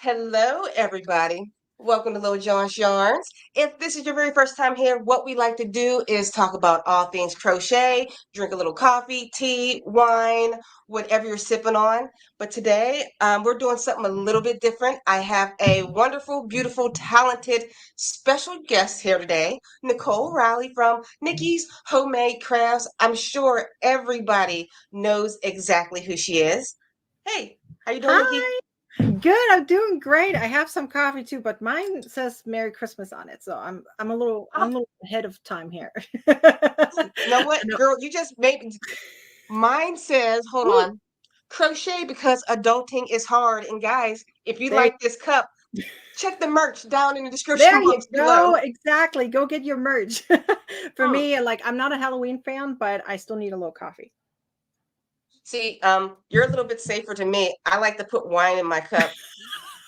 Hello, everybody. Welcome to Little John's Yarns. If this is your very first time here, what we like to do is talk about all things crochet, drink a little coffee, tea, wine, whatever you're sipping on. But today, we're doing something a little bit different. I have a wonderful, beautiful, talented, special guest here today, Nicole Riley from Nicki's Homemade Crafts. I'm sure everybody knows exactly who she is. Hey, how you doing, Nikki? Hi. Good. I'm doing great. I have some coffee too, but mine says Merry Christmas on it. So I'm a little ahead of time here. You know what, No. girl? You just made mine says, hold Ooh, on, crochet because adulting is hard. And guys, if you there, like this cup, check the merch down in the there description you box below. go. Exactly. Go get your merch. For Hmm. me, like I'm not a Halloween fan, but I still need a little coffee. See, you're a little bit safer to me. I like to put wine in my cup.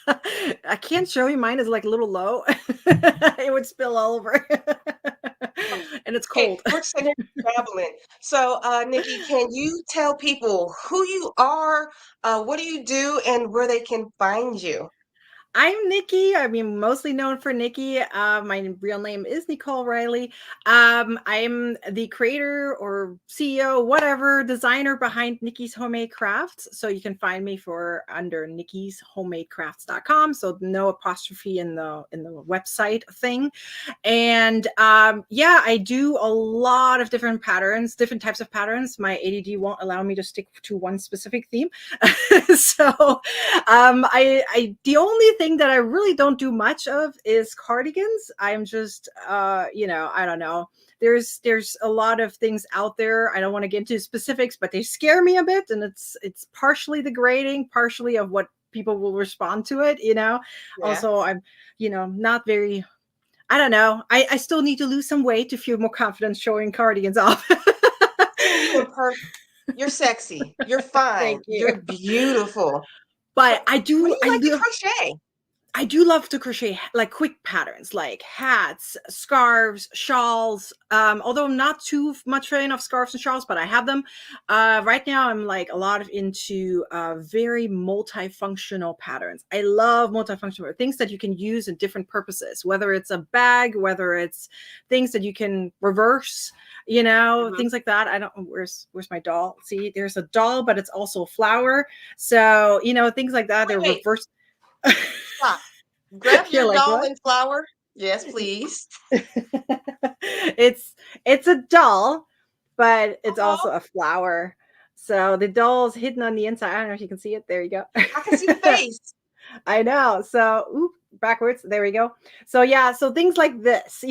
I can't show you mine is like a little low. It would spill all over. And it's Hey, cold. we're sitting here traveling. So, Nikki, can you tell people who you are, what do you do, and where they can find you? I'm Nikki. I mean, mostly known for Nikki. My real name is Nicole Riley. I'm the creator or CEO, whatever, designer behind Nikki's Homemade Crafts. So you can find me for under nickishomemade.crafts.com. So no apostrophe in the website thing. And yeah, I do a lot of different patterns, different types of patterns. My ADD won't allow me to stick to one specific theme. So I the only thing that I really don't do much of is cardigans. I'm just I don't know. There's a lot of things out there. I don't want to get into specifics, but they scare me a bit, and it's partially the grading, partially of what people will respond to it. Yeah. Also, I'm not very, I don't know. I still need to lose some weight to feel more confident showing cardigans off. Seen you in person. You're sexy. You're fine. Thank you. You're beautiful. But But what do you like to I crochet? do love to crochet like quick patterns, like hats, scarves, shawls. Although I'm not too much fan of scarves and shawls, but I have them. Right now, I'm like a lot of into very multifunctional patterns. I love multifunctional things that you can use in different purposes, whether it's a bag, whether it's things that you can reverse. Mhm. Things like that. I don't. Where's my doll? See, there's a doll, but it's also a flower. So things like that. Wait, They're wait, reverse. stop. Grab You're your like, doll what? and flower. Yes, please. It's a doll, but it's also Oh, a flower. So the doll's hidden on the inside. I don't know if you can see it. There you go. I can see the face. I know. So, oop, backwards. There we go. So yeah, so things like this,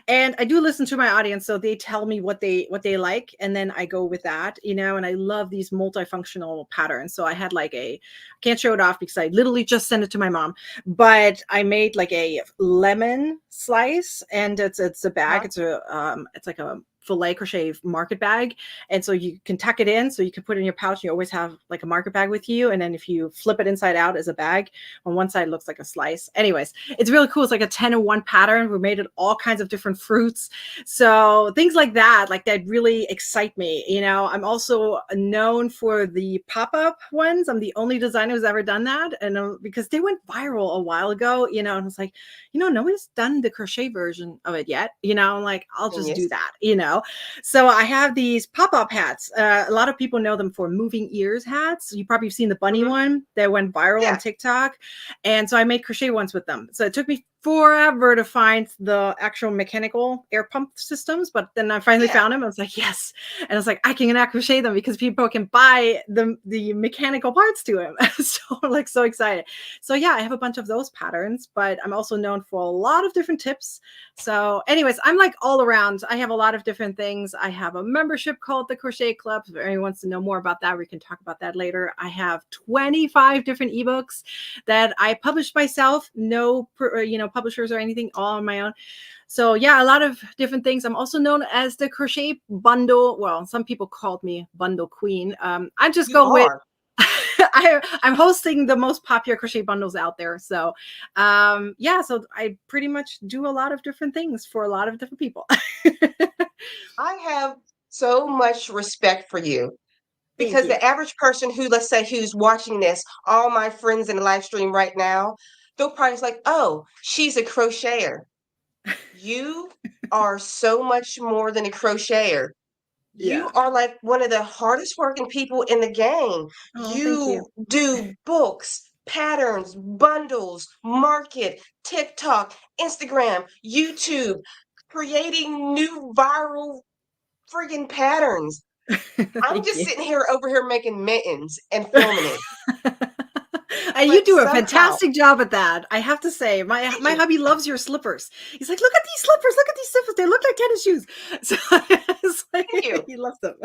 and I do listen to my audience, so they tell me what they like, and then I go with that. And I love these multifunctional patterns. So I had like a, can't show it off because I literally just sent it to my mom, but I made like a lemon slice, and it's a bag. Uh-huh. It's like a filet crochet market bag, and so you can tuck it in, so you can put it in your pouch. You always have like a market bag with you, and then if you flip it inside out as a bag, on one side it looks like a slice. Anyways, it's really cool. It's like a 10-in-1 pattern. We made it all kinds of different fruits. So things like that really excite me. I'm also known for the pop-up ones. I'm the only designer who's ever done that. And because they went viral a while ago, and it's like, nobody's done the crochet version of it yet. I'm like, I'll just do Yes. that. So I have these pop-up hats. A lot of people know them for moving ears hats. You probably seen the bunny Hmm. one that went viral on Yeah. TikTok. And so I made crochet ones with them. So it took me forever to find the actual mechanical air pump systems, but then I finally Yeah. found them. I was like, yes. And I was like, I can now crochet them because people can buy the mechanical parts to them. So I'm like so excited. So yeah, I have a bunch of those patterns, but I'm also known for a lot of different tips. So anyways, I'm like all around. I have a lot of different things. I have a membership called the Crochet Club. If anyone wants to know more about that, we can talk about that later. I have 25 different ebooks that I published myself, no publishers or anything, all on my own. So yeah, a lot of different things. I'm also known as the crochet bundle. Well, some people called me bundle queen. I just You go with are. I'm hosting the most popular crochet bundles out there. So yeah, so I pretty much do a lot of different things for a lot of different people. I have so much respect for you. Thank Because you. the average person who, let's say, who's watching this, all my friends in the live stream right now, they'll probably like, oh, she's a crocheter. You are so much more than a crocheter. You Yeah. are like one of the hardest working people in the game. Oh, thank you. You do books, patterns, bundles, market, TikTok, Instagram, YouTube, creating new viral friggin' patterns. I'm Thank just you. sitting here over here making mittens and filming it. And you But do a somehow, fantastic job at that. I have to say, thank my you. hubby loves your slippers. He's like, look at these slippers, look at these slippers. They look like tennis shoes. So it's Thank like, you. he loves them.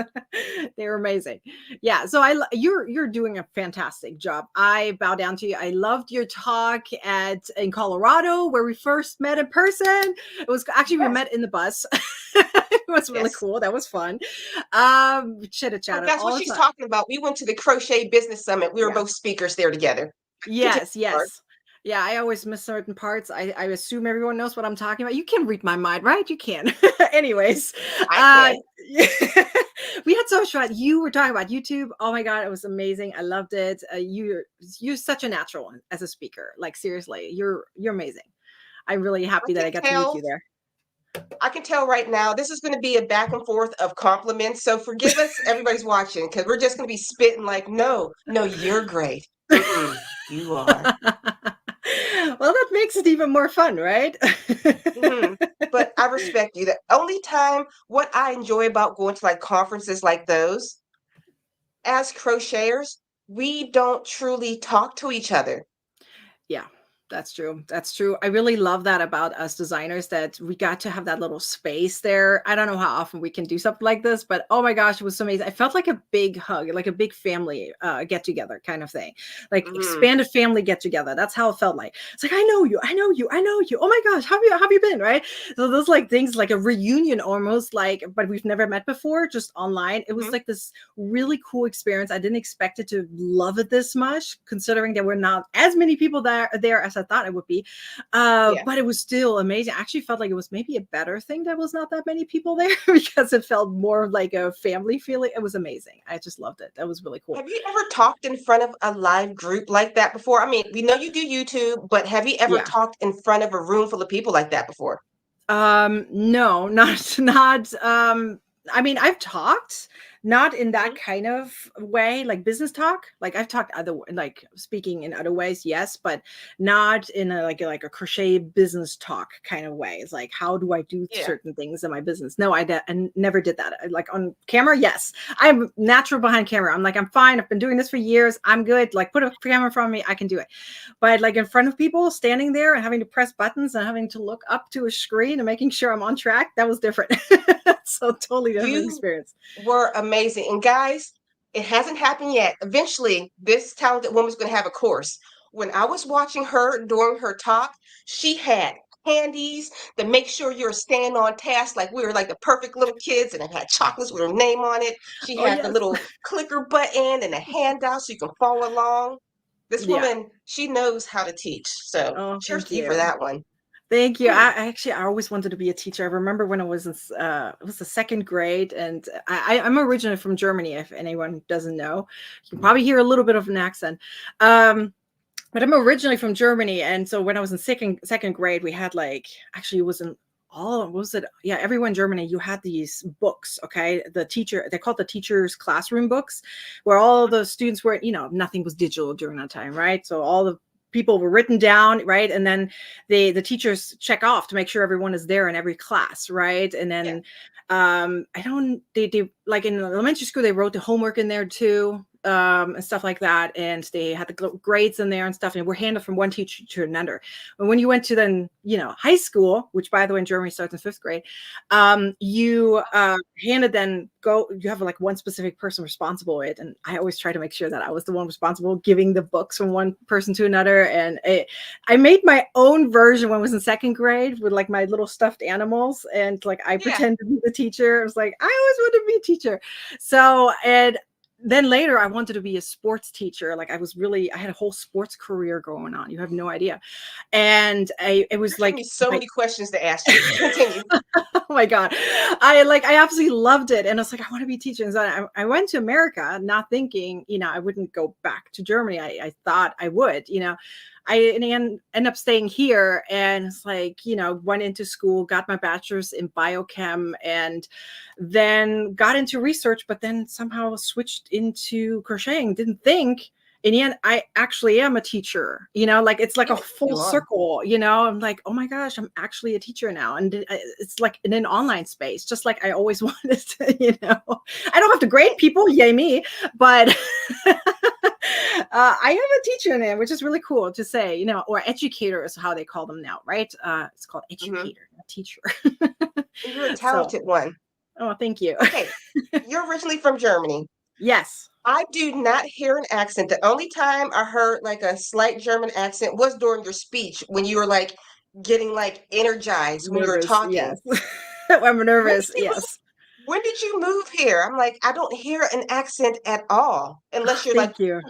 They're amazing. Yeah. So you're doing a fantastic job. I bow down to you. I loved your talk at in Colorado where we first met in person. It was actually we Yes, met in the bus. It was really yes. cool. That was fun. Chitter Oh, chatted that's what all the she's time. talking about. We went to the Crochet Business Summit. We were Yeah. both speakers there together. Continue, Yes, Lauren. yes. Yeah, I always miss certain parts. I assume everyone knows what I'm talking about. You can read my mind, right? You can. Anyways, I uh, can. we had so much fun. You were talking about YouTube. Oh my god, it was amazing. I loved it. You're such a natural as a speaker. Like seriously, you're amazing. I'm really I happy that can I got to meet tell. you there. I can tell right now this is going to be a back and forth of compliments. So forgive us, everybody's watching, because we're just going to be spitting like, no, no, you're great. Mm-mm, you are. Well, that makes it even more fun, right? Hmm. But I respect you. The only time what I enjoy about going to like conferences like those, as crocheters, we don't truly talk to each other. Yeah, that's true. That's true. I really love that about us designers that we got to have that little space there. I don't know how often we can do something like this, but oh my gosh, it was so amazing. I felt like a big hug, like a big family get together kind of thing, like Hmm. expanded family get together. That's how it felt like. It's like I know you, I know you, I know you. Oh my gosh, how have you been? Right? So those like things like a reunion almost like, but we've never met before, just online. It was Hmm. like this really cool experience. I didn't expect it to love it this much, considering there were not as many people there as I thought it would be. Yeah. But it was still amazing. I actually felt like it was maybe a better thing that was not that many people there because it felt more like a family feeling. It was amazing. I just loved it. That was really cool. Have you ever talked in front of a live group like that before? I mean, we know you do YouTube, but have you ever Yeah. talked in front of a room full of people like that before? No, not I mean, I've talked, not in that Hmm. kind of way, like business talk. Like I've talked other like speaking in other ways, yes, but not in a like a crochet business talk kind of way. It's like how do I do Yeah. certain things in my business? No, I never did that. Like on camera, yes. I'm natural behind camera. I'm like I'm fine. I've been doing this for years. I'm good. Like put a camera in front of me, I can do it. But like in front of people, standing there and having to press buttons and having to look up to a screen and making sure I'm on track, that was different. So totally different You experience. were amazing. And guys, it hasn't happened yet. Eventually, this talented woman's going to have a course. When I was watching her during her talk, she had candies to make sure you're staying on task like we were like the perfect little kids, and it had chocolates with her name on it. She Oh had the yes. little clicker button and a handout so you can follow along. This Yeah. woman, she knows how to teach. So Oh, cheers thank to you for you. that one. Thank you. Hmm. I always wanted to be a teacher. I remember when I was in it was the second grade, and I'm originally from Germany. If anyone doesn't know, you can probably hear a little bit of an accent. But I'm originally from Germany, and so when I was in second grade, we had like actually it was in all what was it? Yeah, everyone in Germany, you had these books. Okay, the teacher they called the teacher's classroom books, where all the students were nothing was digital during that time, right? So all the people were written down, right, and then the teachers check off to make sure everyone is there in every class, right, and Yeah. then I don't they like in elementary school they wrote the homework in there too, and stuff like that, and they had the grades in there and stuff, and we're handed from one teacher to another. And when you went to then high school, which by the way in Germany starts in fifth grade, you handed then go you have like one specific person responsible with it, and I always try to make sure that I was the one responsible giving the books from one person to another. And I made my own version when I was in second grade with like my little stuffed animals, and like I Yeah. pretended to be the teacher. I was like I always wanted to be a teacher. So and then later I wanted to be a sports teacher. Like I had a whole sports career going on. You have no idea. And it You're was giving me like so many questions to ask you. Continue. oh my God. I absolutely loved it. And I was like, I want to be teaching. So I went to America not thinking, I wouldn't go back to Germany. I thought I would, I end up staying here and it's like, went into school, got my bachelor's in biochem and then got into research, but then somehow switched into crocheting. Didn't think in the end, I actually am a teacher, like it's like a Yeah, full you are. circle, I'm like, oh my gosh, I'm actually a teacher now. And it's like in an online space, just like I always wanted to, I don't have to grade people, yay me, but I am a teacher now, which is really cool to say, or educator is how they call them now, right? It's called Hmm. educator, not teacher. You're a So, talented one. oh, thank you. Okay, you're originally from Germany. Yes. I do not hear an accent. The only time I heard like a slight German accent was during your speech when you were like getting like energized when you were Nervous. talking. Yes. I'm When nervous. did you move? Yes. When did you move here? I'm like, I don't hear an accent at all, unless you're like, Thank you.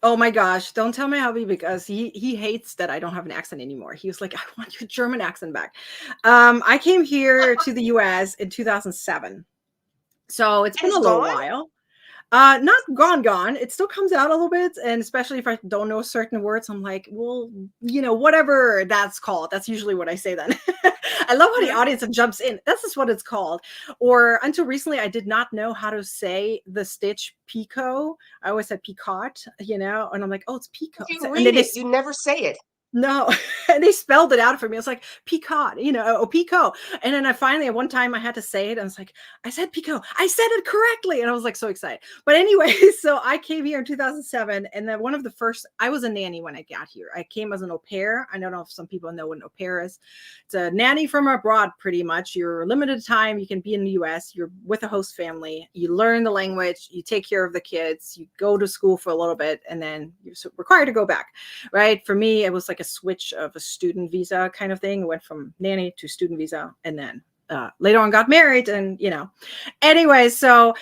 Oh my gosh, don't tell my hubby because he hates that I don't have an accent anymore. He was like, I want your German accent back. I came here to the US in 2007. So it's and been it's a little gone. while. Not gone. It still comes out a little bit, and especially if I don't know certain words, I'm like, well, whatever that's called. That's usually what I say then. I love how the Mhm. audience jumps in. That's just what it's called. Or until recently, I did not know how to say the stitch picot. I always said picot, and I'm like, oh, it's picot. You And then read it, you never say it. no, and they spelled it out for me. I was like, Picot, or Pico. And then at one time I had to say it. I was like, I said Pico. I said it correctly. And I was like, so excited. But anyway, so I came here in 2007. And then I was a nanny when I got here. I came as an au pair. I don't know if some people know what an au pair is. It's a nanny from abroad, pretty much. You're limited time. You can be in the US. You're with a host family. You learn the language. You take care of the kids. You go to school for a little bit. And then you're required to go back. Right. For me, it was like a switch of a student visa kind of thing. It went from nanny to student visa. And then later on got married and, anyway, so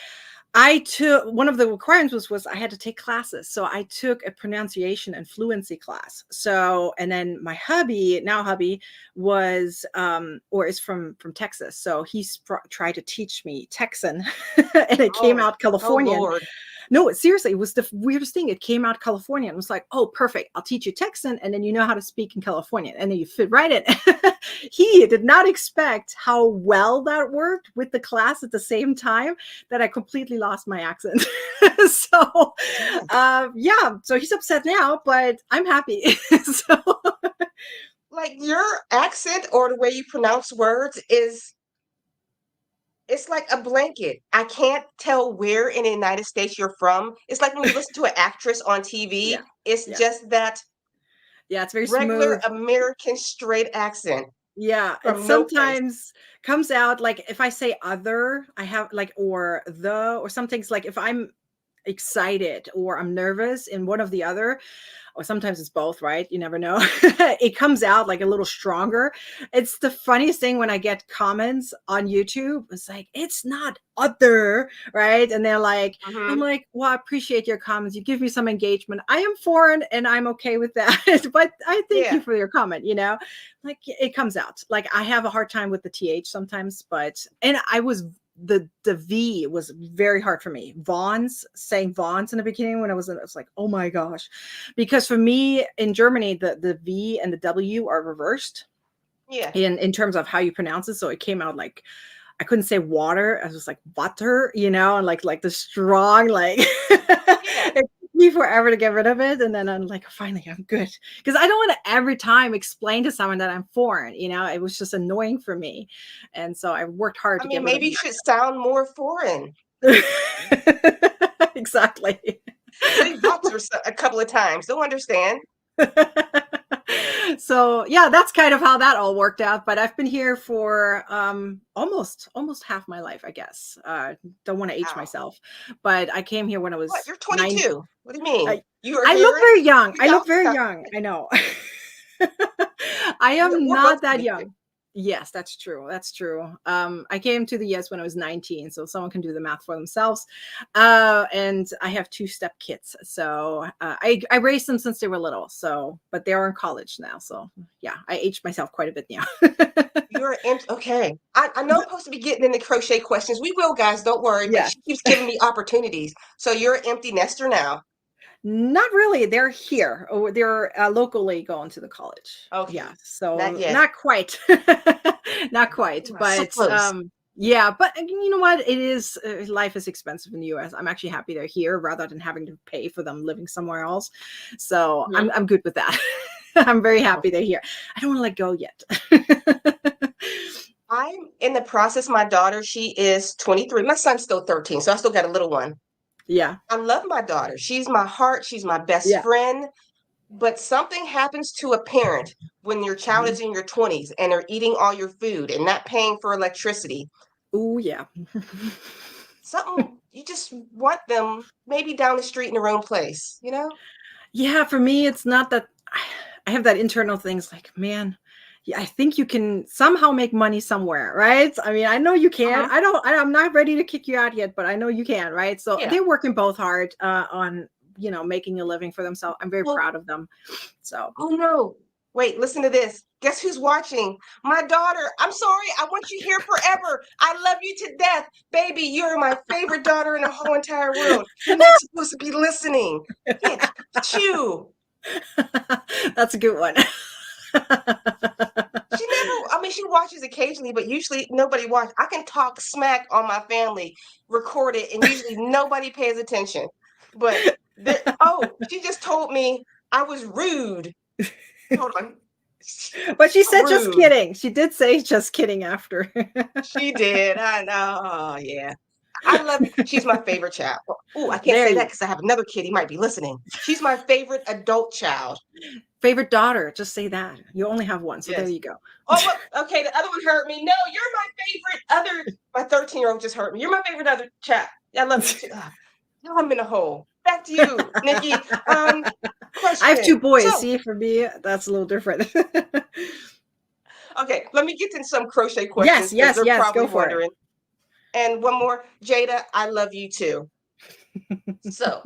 I took one of the requirements was I had to take classes. So I took a pronunciation and fluency class. So, and then my hubby was, or is from Texas. So he's tried to teach me Texan and it came Oh, out oh Californian. Lord. No, seriously, it was the weirdest thing. It came out California and was like, oh, perfect. I'll teach you Texan and then you know how to speak in California. And then you fit right in. He did not expect how well that worked with the class at the same time that I completely lost my accent. So, Yeah. yeah, so he's upset now, but I'm happy. So, Like your accent or the way you pronounce words is it's like a blanket. I can't tell where in the United States you're from. It's like when you listen to an actress on TV, yeah, it's yeah, just that yeah, it's very regular smooth. American straight accent Yeah, it from no place. sometimes comes out like if I say other, I have like or the or something's like if I'm excited or I'm nervous in one of the other, or sometimes it's both, right? You never know. It comes out like a little stronger. It's the funniest thing when I get comments on YouTube. It's like, it's not other, right? And they're like, I'm Mhm. like, well, I appreciate your comments. You give me some engagement. I am foreign and I'm okay with that. But I thank you Yeah. for your comment. Like it comes out. Like I have a hard time with the TH sometimes, and I was the V was very hard for me. Saying Vaughn's in the beginning when I was like, oh my gosh. Because for me in Germany, the V and the W are reversed Yeah. in terms of how you pronounce it. So it came out like I couldn't say water. I was like butter, and like the strong, like Yeah. it took me forever to get rid of it. And then I'm like, finally, I'm good. Because I don't want to every time explain to someone that I'm foreign, it was just annoying for me. And so I worked hard I to mean, get rid of maybe you should sound more foreign. that. Exactly. Say butter a couple of times. They'll understand. So yeah, that's kind of how that all worked out. But I've been here for almost half my life, I guess. Don't want to age Wow. myself, but I came here when I What? was You're nine. 22. What do you mean? I, You are I look here very in young. I look very 2000. young. I know. I am We're both not that 22. young. Yes, that's true. That's true. I came to the US when I was 19, so someone can do the math for themselves. And I have two step kids, so I raised them since they were little. So, but they're in college now, so yeah, I aged myself quite a bit now. You're okay. I know I'm supposed to be getting into crochet questions. We will, guys. Don't worry. But Yeah, she keeps giving me opportunities. So you're an empty nester now. not really. They're here. Oh, they're locally going to the college. Okay. Yeah, Not so yet. not quite, not quite, You are so but close. yeah. But you know what? It is life is expensive in the U.S. I'm actually happy they're here rather than having to pay for them living somewhere else. So Mhm. I'm good with that. I'm very Oh, happy they're here. I don't want to let go yet. I'm in the process. My daughter, she is 23. My son's still 13, so I still got a little one. Yeah, I love my daughter. She's my heart. She's my best yeah. friend. But something happens to a parent when your child is in your 20s and they're eating all your food and not paying for electricity. Oh yeah. Something you just want them maybe down the street in their own place, you know? Yeah, for me, it's not that I have that internal things like, man, yeah, I think you can somehow make money somewhere, right? I mean, I know you can. Hmm. I'm not ready to kick you out yet, but I know you can, right? So Yeah. they're working both hard on, making a living for themselves. I'm very Well, proud of them. So, oh no. Wait, listen to this. Guess who's watching? My daughter. I'm sorry. I want you here forever. I love you to death. Baby, you're my favorite daughter in the whole entire world. You're not supposed to be listening. Can't chew. that's a good one. She never, I mean, she watches occasionally, but usually nobody watches. I can talk smack on my family, record it, and usually nobody pays attention. But there, oh, she just told me I was rude. Hold on. But she So said just rude. kidding. She did say just kidding after. She did. I know. Oh, yeah. I love you. She's my favorite child. Oh, I can't There say that you because I have another kid. He might be listening. She's my favorite adult child. favorite daughter. Just say that. You only have one, so there Yes. you go. Oh, well, okay. The other one hurt me. No, you're my favorite other. My 13-year-old just hurt me. You're my favorite other child. I love you too. Now I'm in a hole. Back to you, Nikki. I have two Question. boys. So, See, for me, that's a little different. okay, let me get to some crochet Yes, questions because yes, they're yes. probably Go for it. wondering. And one more, Jada, I love you too. So,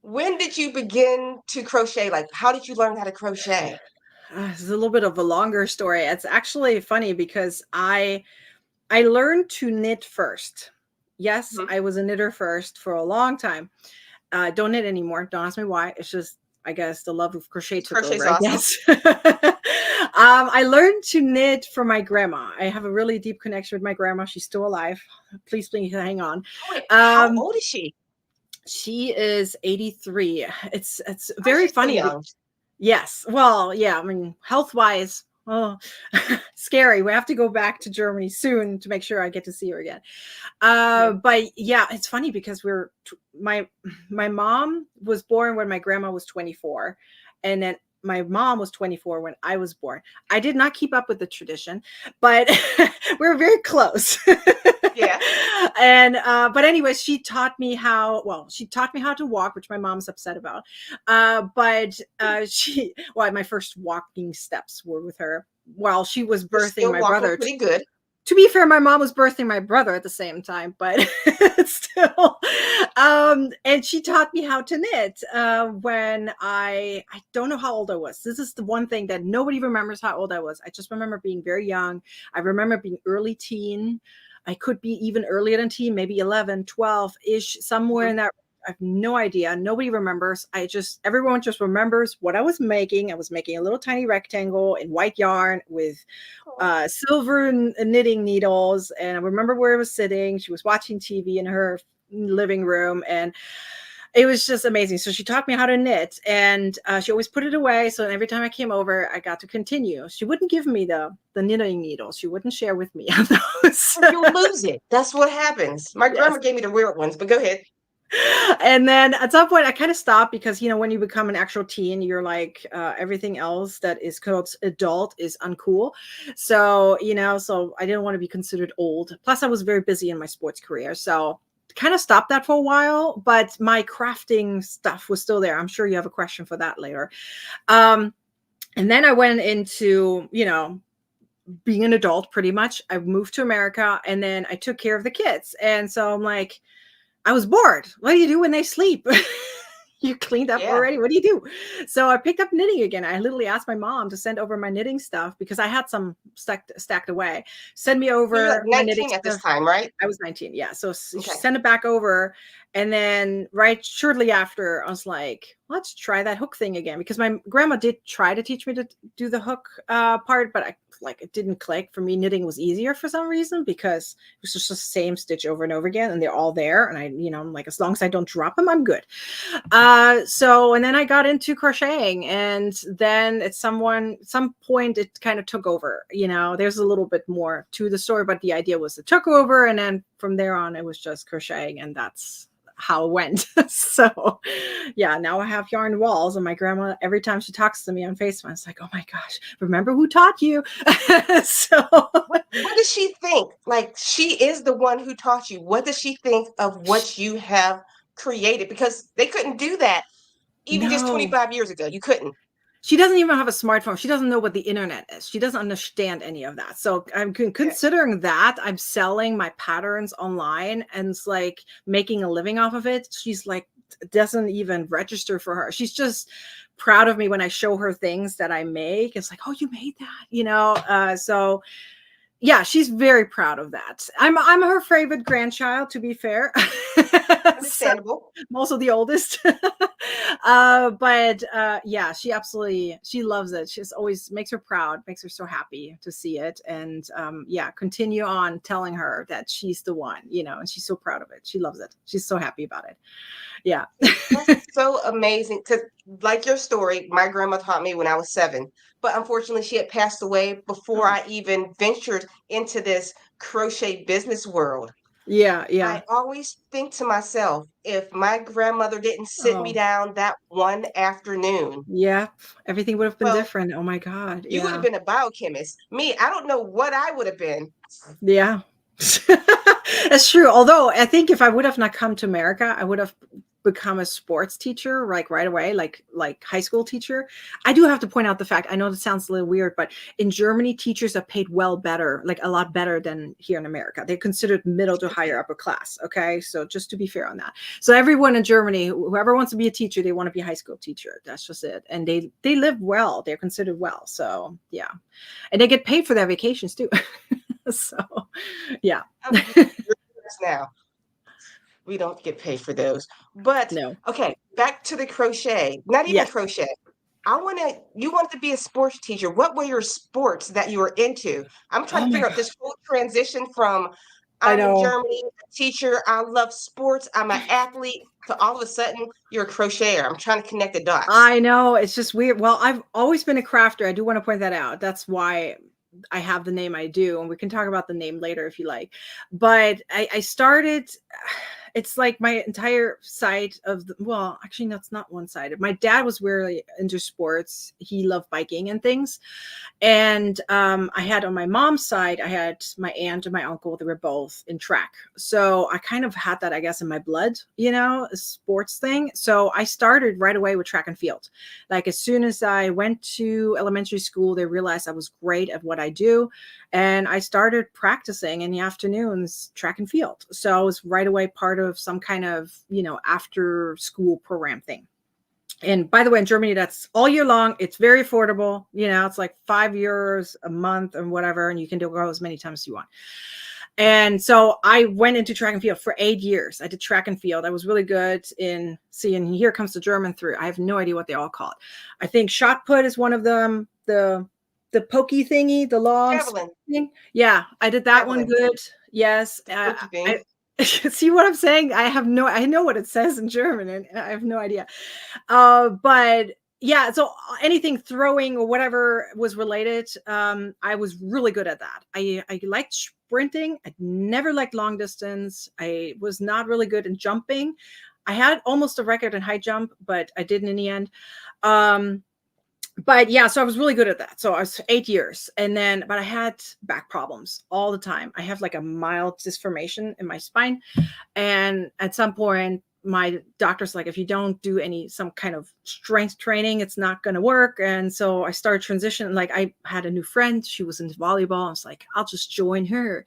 when did you begin to crochet? Like, how did you learn how to crochet? It's a little bit of a longer story. It's actually funny because I learned to knit first. Yes, Mhm. I was a knitter first for a long time. Don't knit anymore. Don't ask me why. It's just, I guess, the love of crochet took Crochet's over, I awesome. guess. I learned to knit for my grandma. I have a really deep connection with my grandma. She's still alive. Please hang on. Oh, wait, how Um, old is she? she is 83. It's Oh, very she's still funny. young. Yes. Well, yeah, I mean, health-wise, oh, scary. We have to go back to Germany soon to make sure I get to see her again. Mhm. But yeah, it's funny because my mom was born when my grandma was 24, and then my mom was 24 when I was born. I did not keep up with the tradition, but we were very close. Yeah. And but anyway, she taught me how to walk, which my mom's upset about. But my first walking steps were with her while she was You're birthing still my walking brother. pretty good. To be fair, my mom was birthing my brother at the same time, but still. And she taught me how to knit when I don't know how old I was. This is the one thing that nobody remembers how old I was. I just remember being very young. I remember being early teen. I could be even earlier than teen, maybe 11, 12-ish, somewhere Mhm. in that. I have no idea. Nobody remembers. Everyone just remembers what I was making. I was making a little tiny rectangle in white yarn with Oh, silver knitting needles. And I remember where I was sitting. She was watching TV in her living room, and it was just amazing. So she taught me how to knit, and she always put it away. So every time I came over, I got to continue. She wouldn't give me the knitting needles. She wouldn't share with me on those. well, you'll lose it. That's what happens. My Yes. grandma gave me the weird ones, but go ahead. And then at some point I kind of stopped because when you become an actual teen, you're like everything else that is called adult is uncool. So so I didn't want to be considered old, plus I was very busy in my sports career, so kind of stopped that for a while. But my crafting stuff was still there. I'm sure you have a question for that later. And then I went into being an adult pretty much. I moved to America and then I took care of the kids. And so I'm like, I was bored. What do you do when they sleep? You cleaned up Yeah. already? What do you do? So I picked up knitting again. I literally asked my mom to send over my knitting stuff because I had some stacked away. Send me So you're like over my knitting 19 at this stuff. time, right? I was 19. Yeah. So Okay. send it back over. And then right shortly after, I was like, let's try that hook thing again. Because my grandma did try to teach me to do the hook part, but it didn't click for me. Knitting was easier for some reason because it was just the same stitch over and over again, and they're all there. And I'm like, as long as I don't drop them, I'm good. And then I got into crocheting, and then at some point it kind of took over. There's a little bit more to the story, but the idea was it took over, and then from there on it was just crocheting, and that's how it went. So yeah, now I have yarn walls, and my grandma, every time she talks to me on FaceTime, it's like, oh my gosh, remember who taught you? So What does she think? Like, she is the one who taught you. What does she think of what you have created? Because they couldn't do that even just no, 25 years ago. You couldn't. she doesn't even have a smartphone. She doesn't know what the internet is. She doesn't understand any of that. So I'm Yeah. considering that I'm selling my patterns online and it's like making a living off of it. She's like, it doesn't even register for her. She's just proud of me when I show her things that I make. It's like, oh, you made that, so yeah, she's very proud of that. I'm her favorite grandchild, to be fair. So Understandable. I'm also the oldest. But yeah, she loves it. She's always makes her proud, makes her so happy to see it. And yeah, continue on telling her that she's the one, and she's so proud of it. She loves it. She's so happy about it. Yeah. That's so amazing. Because, like your story, my grandma taught me when I was 7, but unfortunately, she had passed away before Oh, I even ventured into this crochet business world. yeah, yeah. I always think to myself, if my grandmother didn't sit me Oh, down that one afternoon, yeah. Everything would have been well, different. Oh my God. you would have Yeah. been a biochemist. Me, I don't know what I would have been. Yeah. That's true. Although I think if I would have not come to America, I would have become a sports teacher like right away, like high school teacher. I do have to point out the fact, I know this sounds a little weird, but in Germany, teachers are paid well better, like a lot better than here in America. They're considered middle to higher upper class. Okay. So just to be fair on that. So everyone in Germany, whoever wants to be a teacher, they want to be a high school teacher. That's just it. And they live well. They're considered well. So yeah. And they get paid for their vacations too. So yeah. Now we don't get paid for those. But No. okay, back to the crochet. Not even Yes. crochet. You wanted to be a sports teacher. What were your sports that you were into? I'm trying Oh to my figure out God. this whole transition from I I'm in know. Germany, a teacher, I love sports, I'm an athlete, to all of a sudden you're a crocheter. I'm trying to connect the dots. I know. It's just weird. Well, I've always been a crafter. I do want to point that out. That's why I have the name I do. And we can talk about the name later if you like. But I started, it's like my entire side of well, actually, that's not one sided. My dad was really into sports. He loved biking and things. And I had on my mom's side, I had my aunt and my uncle. They were both in track. So I kind of had that, I guess, in my blood, a sports thing. So I started right away with track and field. Like as soon as I went to elementary school, they realized I was great at what I do. And I started practicing in the afternoons, track and field. So I was right away part of some kind of, after school program thing. And by the way, in Germany, that's all year long. It's very affordable. It's like €5 a month or whatever, and you can go as many times as you want. And so I went into track and field for 8 years. I did track and field. I was really good in seeing, here comes the German through. I have no idea what they all call it. I think shot put is one of them. The pokey thingy, the long Javelin, thing. Yeah, I did that one javelin, good. Yes. the pokey thing. See what I'm saying? I know what it says in German and I have no idea. But yeah, so anything throwing or whatever was related, I was really good at that. I liked sprinting. I never liked long distance. I was not really good in jumping. I had almost a record in high jump, but I didn't in the end. But yeah, so I was really good at that. So I was 8 years, but I had back problems all the time. I have like a mild disformation in my spine. And at some point, my doctor's like, if you don't do some kind of strength training, it's not going to work. And so I started transitioning. Like, I had a new friend, she was into volleyball. I was like, I'll just join her.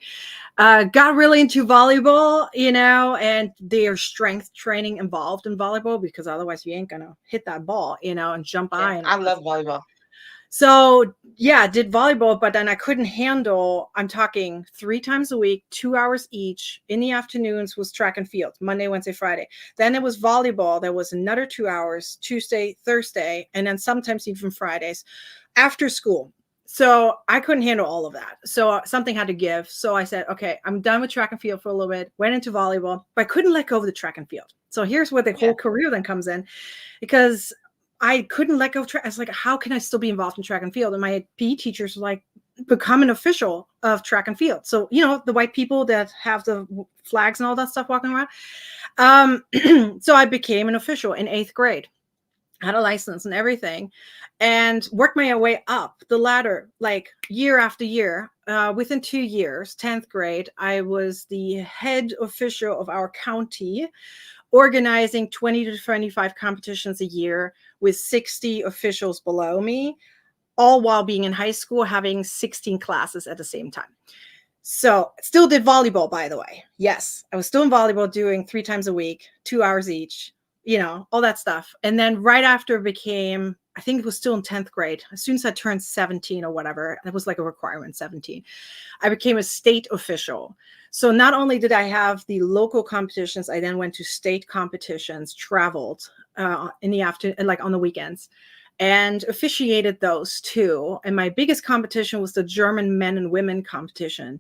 Got really into volleyball, and there's strength training involved in volleyball, because otherwise you ain't gonna hit that ball, and jump Yeah, high and I all that love stuff. volleyball. So yeah, did volleyball, but then I couldn't handle, I'm talking 3 times a week, 2 hours each. In the afternoons was track and field, Monday, Wednesday, Friday. Then it was volleyball. There was another 2 hours, Tuesday, Thursday, and then sometimes even Fridays after school. So I couldn't handle all of that. So something had to give. So I said, okay, I'm done with track and field for a little bit, went into volleyball, but I couldn't let go of the track and field. So here's where the Yeah. whole career then comes in, because I couldn't let go of track. I was like, how can I still be involved in track and field? And my PE teachers were like, become an official of track and field. So, the white people that have the flags and all that stuff walking around. So I became an official in 8th grade, had a license and everything, and worked my way up the ladder, like year after year. Within 2 years, 10th grade, I was the head official of our county, organizing 20 to 25 competitions a year with 60 officials below me, all while being in high school, having 16 classes at the same time. So still did volleyball, by the way. Yes, I was still in volleyball, doing 3 times a week, 2 hours each, all that stuff. And then right after became, I think it was still in 10th grade, as soon as I turned 17 or whatever, that was like a requirement, 17, I became a state official. So not only did I have the local competitions, I then went to state competitions, traveled in the afternoon, like on the weekends, and officiated those too. And my biggest competition was the German men and women competition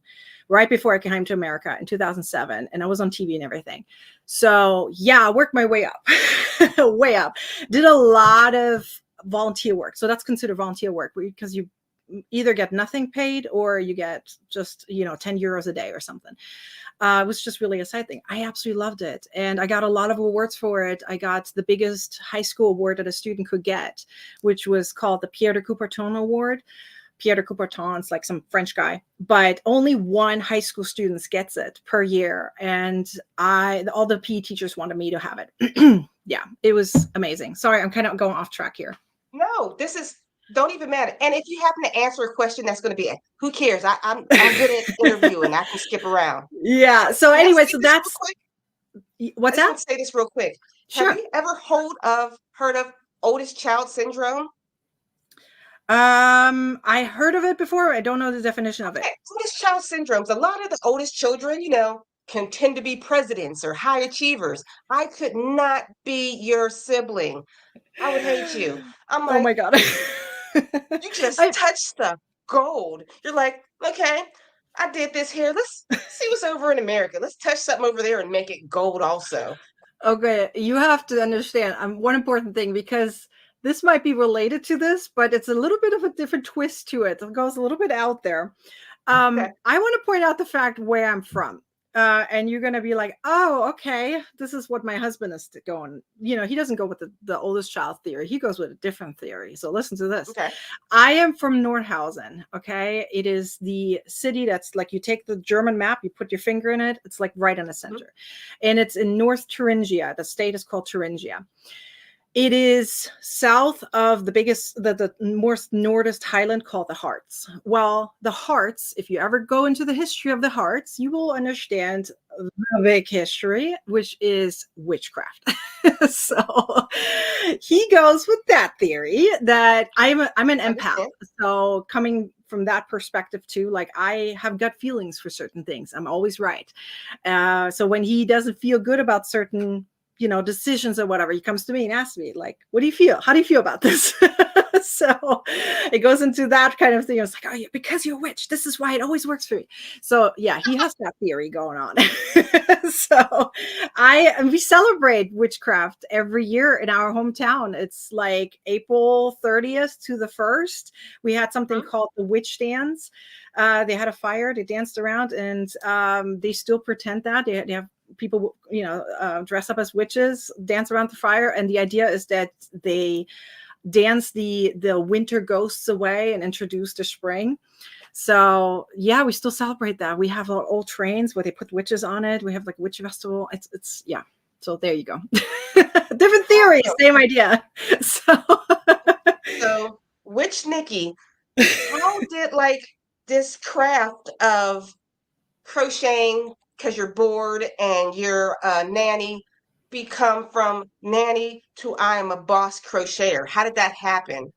right before I came to America in 2007. And I was on TV and everything. So yeah, I worked my way up, way up. Did a lot of volunteer work. So that's considered volunteer work, because you either get nothing paid or you get just 10 euros a day or something. It was just really a side thing. I absolutely loved it, and I got a lot of awards for it. I got the biggest high school award that a student could get, which was called the Pierre de Coubertin Award. Pierre de Coubertin is like some French guy, but only one high school student gets it per year, and all the PE teachers wanted me to have it. Yeah, it was amazing. Sorry, I'm kind of going off track here. No, don't even matter. And if you happen to answer a question, that's going to be it. Who cares? I'm good at interviewing. I can skip around. Yeah. So Can I anyway, say so this real that's quick? I what's just that? want to say this real quick. Have Sure. you ever heard of oldest child syndrome? I heard of it before. I don't know the definition of it. Okay, oldest child syndromes. A lot of the oldest children, can tend to be presidents or high achievers. I could not be your sibling. I would hate you. I'm Oh like, my God. you just I touched the gold. You're like, okay, I did this here. Let's see what's over in America. Let's touch something over there and make it gold also. Okay, you have to understand one important thing, because this might be related to this, but it's a little bit of a different twist to it. It goes a little bit out there. Okay. I want to point out the fact where I'm from. And you're going to be like, oh, okay, this is what my husband is going. He doesn't go with the oldest child theory. He goes with a different theory. So listen to this. Okay. I am from Nordhausen. Okay. It is the city that's like, you take the German map, you put your finger in it. It's like right in the center. Mm-hmm. And it's in North Thuringia. The state is called Thuringia. It is south of the most northest highland called the Harz. Well, the Harz, if you ever go into the history of the Harz, you will understand the big history, which is witchcraft. So he goes with that theory that I'm an empath. So coming from that perspective too, like I have gut feelings for certain things. I'm always right. So when he doesn't feel good about certain decisions or whatever, he comes to me and asks me, like, what do you feel? How do you feel about this? So it goes into that kind of thing. It's like, oh yeah, because you're a witch. This is why it always works for me. So yeah, he has that theory going on. So we celebrate witchcraft every year in our hometown. It's like April 30th to the 1st. We had something called the witch dance. They had a fire, they danced around, and they still pretend that they have people dress up as witches, dance around the fire, and the idea is that they dance the winter ghosts away and introduce the spring. So yeah, we still celebrate that. We have our old trains where they put witches on it. We have like witch festival. It's yeah, So there you go. Different theory, Awesome. same idea. So So, which Nikki, how did like this craft of crocheting because you're bored and you're a nanny become from nanny to I am a boss crocheter? How did that happen?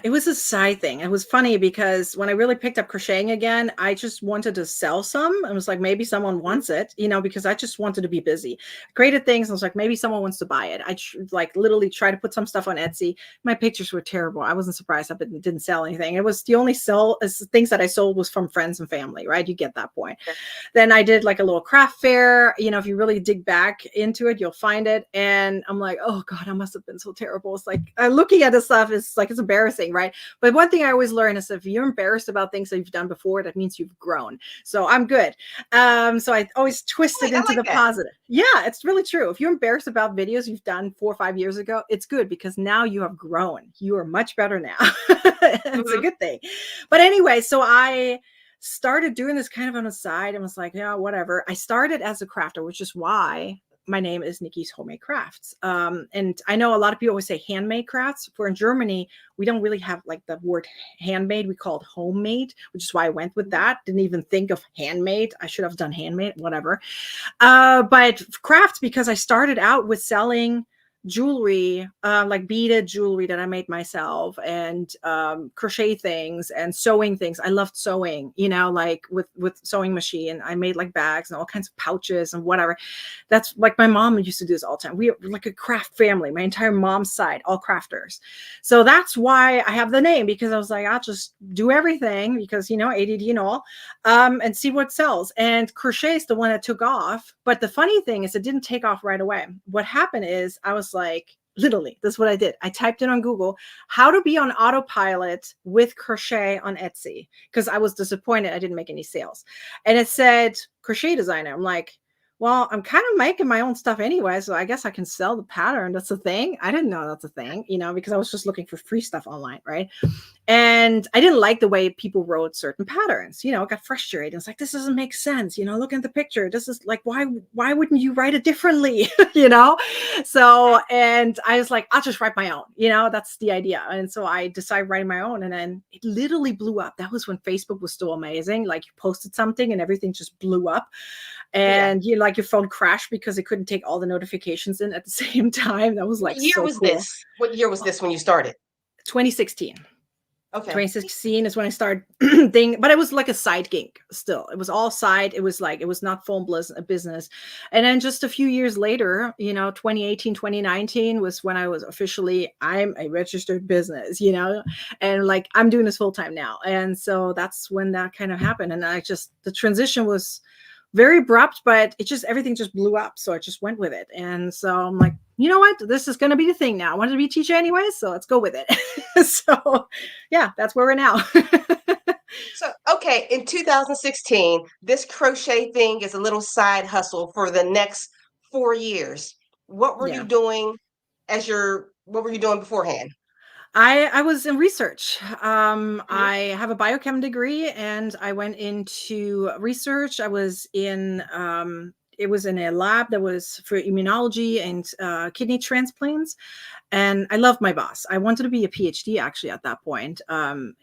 it was a side thing. It was funny because when I really picked up crocheting again, I just wanted to sell some. I was like, maybe someone Mhm. wants it, because I just wanted to be busy. Created things. I was like, maybe someone wants to buy it. Like literally try to put some stuff on Etsy. My pictures were terrible. I wasn't surprised I didn't sell anything. It was the only things that I sold was from friends and family, right? You get that point. Okay. Then I did like a little craft fair. If you really dig back into it, you'll find it. And I'm like, oh God, I must have been so terrible. It's like looking at this stuff is like, it's embarrassing, right? But one thing I always learn is if you're embarrassed about things that you've done before, that means you've grown. So I'm good. So I always twist it I into like the that. positive. Yeah, it's really true. If you're embarrassed about videos you've done 4 or 5 years ago, it's good because now you have grown. You are much better now. It's a Hmm. good thing. But anyway, so I started doing this kind of on the side and was like, yeah, whatever. I started as a crafter, which is why my name is Nicki's Homemade Crafts. And I know a lot of people always say handmade crafts. For in Germany, we don't really have like the word handmade. We call it homemade, which is why I went with that. Didn't even think of handmade. I should have done handmade, whatever. But crafts, because I started out with selling jewelry, like beaded jewelry that I made myself, and crochet things and sewing things. I loved sewing, like with sewing machine. I made like bags and all kinds of pouches and whatever. That's like my mom used to do this all the time. We were like a craft family. My entire mom's side, all crafters. So that's why I have the name, because I was like, I'll just do everything because ADD and all, and see what sells. And crochet is the one that took off. But the funny thing is, it didn't take off right away. What happened is, I was like, literally, that's what I did. I typed in on Google, how to be on autopilot with crochet on Etsy, because I was disappointed I didn't make any sales. And it said crochet designer. I'm like, well, I'm kind of making my own stuff anyway, so I guess I can sell the pattern. That's a thing. I didn't know that's a thing, because I was just looking for free stuff online, right? And I didn't like the way people wrote certain patterns. I got frustrated. It's like, this doesn't make sense. Look at the picture. This is like, why wouldn't you write it differently? So, and I was like, I'll just write my own, that's the idea. And so I decided writing my own, and then it literally blew up. That was when Facebook was still amazing. Like, you posted something and everything just blew up. Yeah. And your phone crashed because it couldn't take all the notifications in at the same time. That was What like year so was cool. this? What year was this when you started? 2016. Okay. 2016 is when I started thing, but it was like a side gig still. It was all side. It was like, it was not full business. And then just a few years later, 2018, 2019 was when I was officially, I'm a registered business, and like, I'm doing this full time now. And so that's when that kind of happened. And the transition was very abrupt, but everything just blew up. So I just went with it. And so I'm like, you know what? This is going to be the thing now. I wanted to be a teacher anyway, so let's go with it. So yeah, that's where we're now. So, okay, in 2016, this crochet thing is a little side hustle for the next 4 years. What were you Yeah. doing what were you doing beforehand? I was in research. Mhm. I have a biochem degree, and I went into research. I was in it was in a lab that was for immunology and kidney transplants. And I loved my boss. I wanted to be a PhD actually at that point.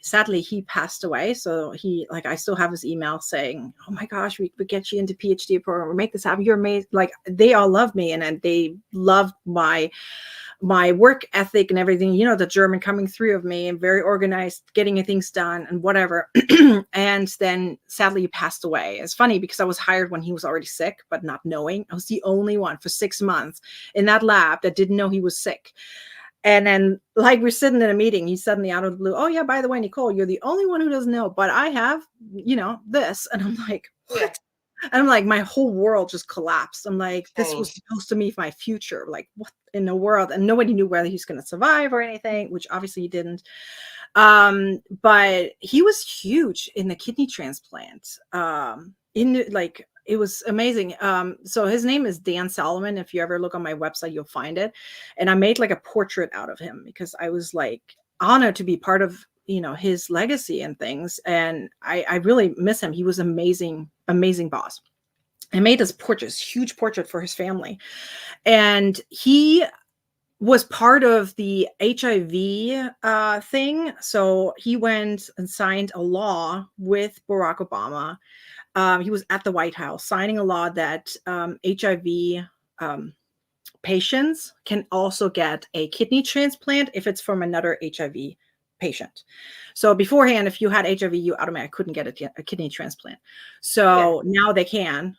Sadly, he passed away. So I still have his email saying, "Oh my gosh, we get you into PhD program. We make this happen. You're amazing." Like, they all love me, and they loved my work ethic and everything, the German coming through of me, and very organized, getting things done and whatever. And then sadly he passed away. It's funny because I was hired when he was already sick, but not knowing. I was the only one for 6 months in that lab that didn't know he was sick. And then, like, we're sitting in a meeting, he suddenly out of the blue, "Oh yeah, by the way, Nicole, you're the only one who doesn't know, but I have, this." And I'm like, Yeah, "What?" And I'm like, my whole world just collapsed. I'm like, this was changed. supposed to be my future. Like, what in the world? And nobody knew whether he's going to survive or anything, which obviously he didn't. But he was huge in the kidney transplant. Like, it was amazing. So his name is Dan Solomon. If you ever look on my website, you'll find it. And I made like a portrait out of him because I was like honored to be part of his legacy and things. And I really miss him. He was amazing, amazing boss. and made this portrait, this huge portrait for his family. And he was part of the HIV thing. So he went and signed a law with Barack Obama. He was at the White House signing a law that HIV patients can also get a kidney transplant if it's from another HIV patient. So beforehand, if you had HIV, you automatically couldn't get a kidney transplant. So now they can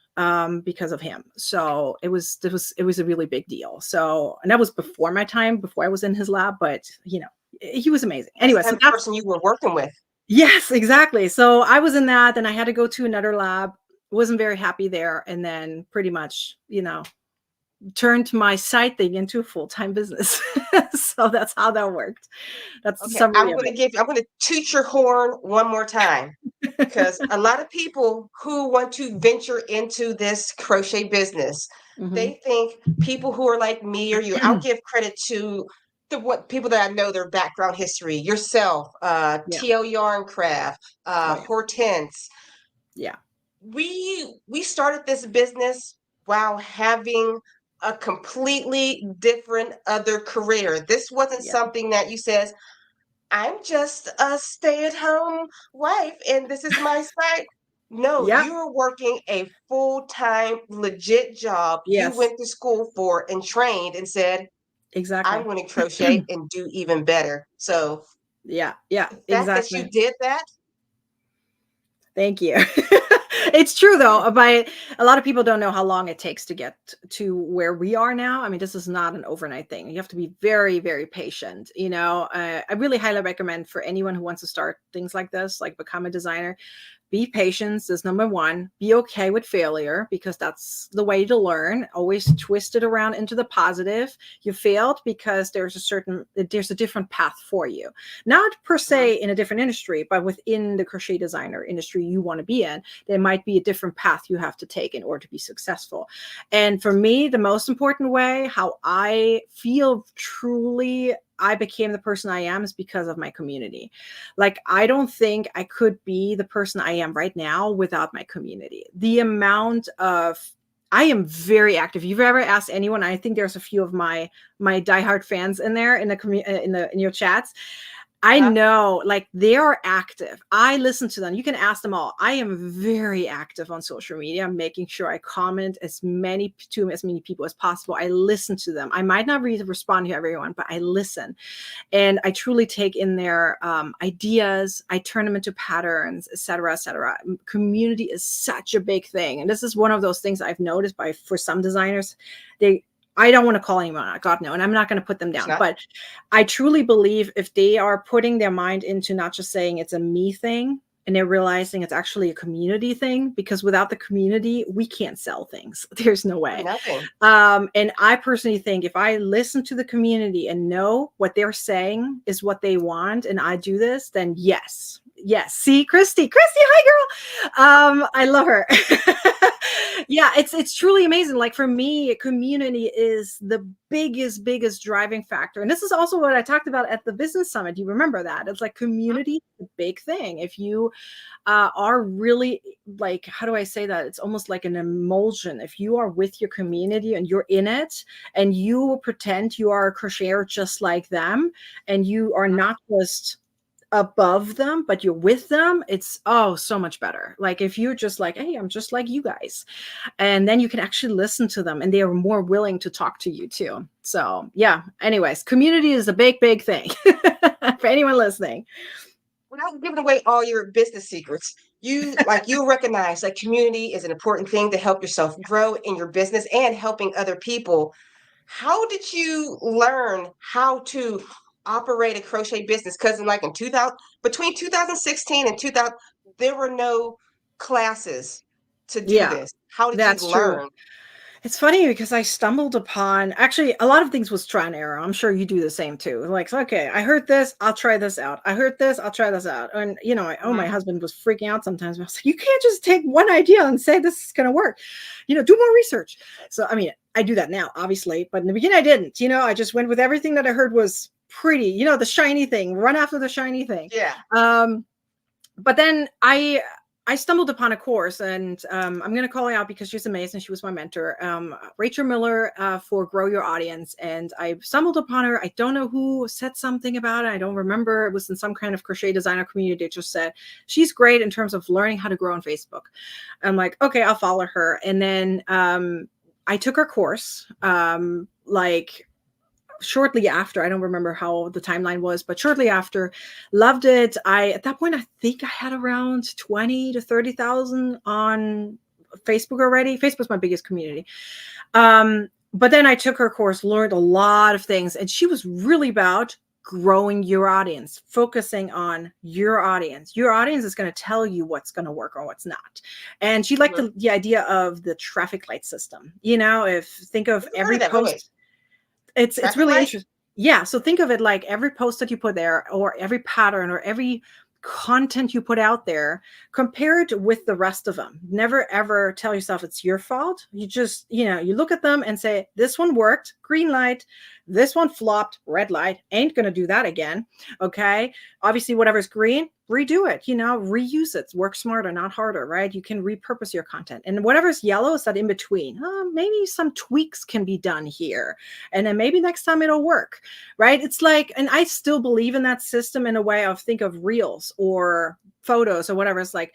because of him. So it was a really big deal. So, and that was before my time, before I was in his lab, but you know, he was amazing. That's Anyway, the type so of that's, person you were working with. yes, exactly. So I was in that, then I had to go to another lab. Wasn't very happy there, and then pretty much, you know, turned my side thing into a full-time business. So that's how that worked. That's the Okay, summary of I'm going to toot your horn one more time, because it. a lot of people who want to venture into this crochet business, Hmm. they think people who are like me or you, I'll give credit to the what people that I know their background history, yourself, Yeah. TL Yarn Craft, Oh yeah. Hortense. Yeah. We started this business while having a completely different other career. This wasn't Yeah. something that you says, I'm just a stay-at-home wife and this is my side. No, Yeah. you're working a full-time, legit job you Yes. went to school for and trained and said, I'm Exactly. going to crochet and do even better. So Yeah. Yeah. the fact that you Exactly. did that, Thank you. It's true though, but a lot of people don't know how long it takes to get to where we are now. I mean, this is not an overnight thing. You have to be very, very patient. You know, I really highly recommend for anyone who wants to start things like this, like become a designer, be patient is number one. Be okay with failure because that's the way to learn. Always twist it around into the positive. You failed because there's a different path for you. Not per mhm, se in a different industry, but within the crochet designer industry you want to be in, there might be a different path you have to take in order to be successful. And for me, the most important way, how I feel truly I became the person I am is because of my community. Like, I don't think I could be the person I am right now without my community. The amount of I am very active. You've ever asked anyone? I think there's a few of my diehard fans in there in in your chats. I uh-huh. know, like, they are active. I listen to them. You can ask them all. I am very active on social media. I'm making sure I comment to as many people as possible. I listen to them. I might not respond to everyone, but I listen. And I truly take in their ideas. I turn them into patterns, et cetera, et cetera. Community is such a big thing. And this is one of those things I've noticed for some designers. I don't want to call anyone out, God no, and I'm not going to put them It's down. not. But I truly believe if they are putting their mind into not just saying it's a me thing, and they're realizing it's actually a community thing, because without the community, we can't sell things. There's no For way. nothing. And I personally think if I listen to the community and know what they're saying is what they want, and I do this, then yes. Yes. See, Christy, hi girl. I love her. Yeah, it's truly amazing. Like, for me, community is the biggest driving factor. And this is also what I talked about at the business summit. You remember that? It's like Mhm. community is a big thing. If you are really, like, how do I say that? It's almost like an emulsion. If you are with your community and you're in it and you pretend you are a crocheter just like them, and you are not just above them, but you're with them, it's so much better. Like, if you're just like, hey, I'm just like you guys, and then you can actually listen to them and they are more willing to talk to you too. So yeah, anyways, community is a big thing for anyone listening. Without giving away all your business secrets, you recognize that community is an important thing to help yourself grow in your business and helping other people. How did you learn how to operate a crochet business? Because in 2000, between 2016 and 2000, there were no classes to do Yeah, this. How did you that's true. learn? It's funny because I stumbled upon, actually, a lot of things was trial and error. I'm sure you do the same too. Like, okay, I heard this, I'll try this out. I heard this, I'll try this out. And my Mhm. husband was freaking out sometimes. I was like, you can't just take one idea and say this is going to work. Do more research. So, I mean, I do that now, obviously, but in the beginning I didn't. I just went with everything that I heard was pretty. The shiny thing. Run after the shiny thing. Yeah. Um, but then I stumbled upon a course, and I'm going to call her out because she's amazing. She was my mentor, Rachel Miller, for Grow Your Audience. And I stumbled upon her. I don't know who said something about it. I don't remember. It was in some kind of crochet designer community. It just said, she's great in terms of learning how to grow on Facebook. I'm like, okay, I'll follow her. And then I took her course, like shortly after. I don't remember how the timeline was, but shortly after, loved it. At that point, I think I had around 20 to 30,000 on Facebook already. Facebook's my biggest community. But then I took her course, learned a lot of things, and she was really about growing your audience, focusing on your audience. Your audience is going to tell you what's going to work or what's not. And she liked the idea of the traffic light system. If think of every post. It's really interesting. Yeah. So think of it like every post that you put there, or every pattern, or every content you put out there, compared with the rest of them. Never ever tell yourself it's your fault. You just, you look at them and say, this one worked, green light. This one flopped, red light. Ain't going to do that again. Okay. Obviously, whatever's green, redo it, reuse it. Work smarter, not harder, right? You can repurpose your content. And whatever's yellow is that in between. Maybe some tweaks can be done here. And then maybe next time it'll work, right? It's like, and I still believe in that system in a way of think of reels or photos or whatever. It's like,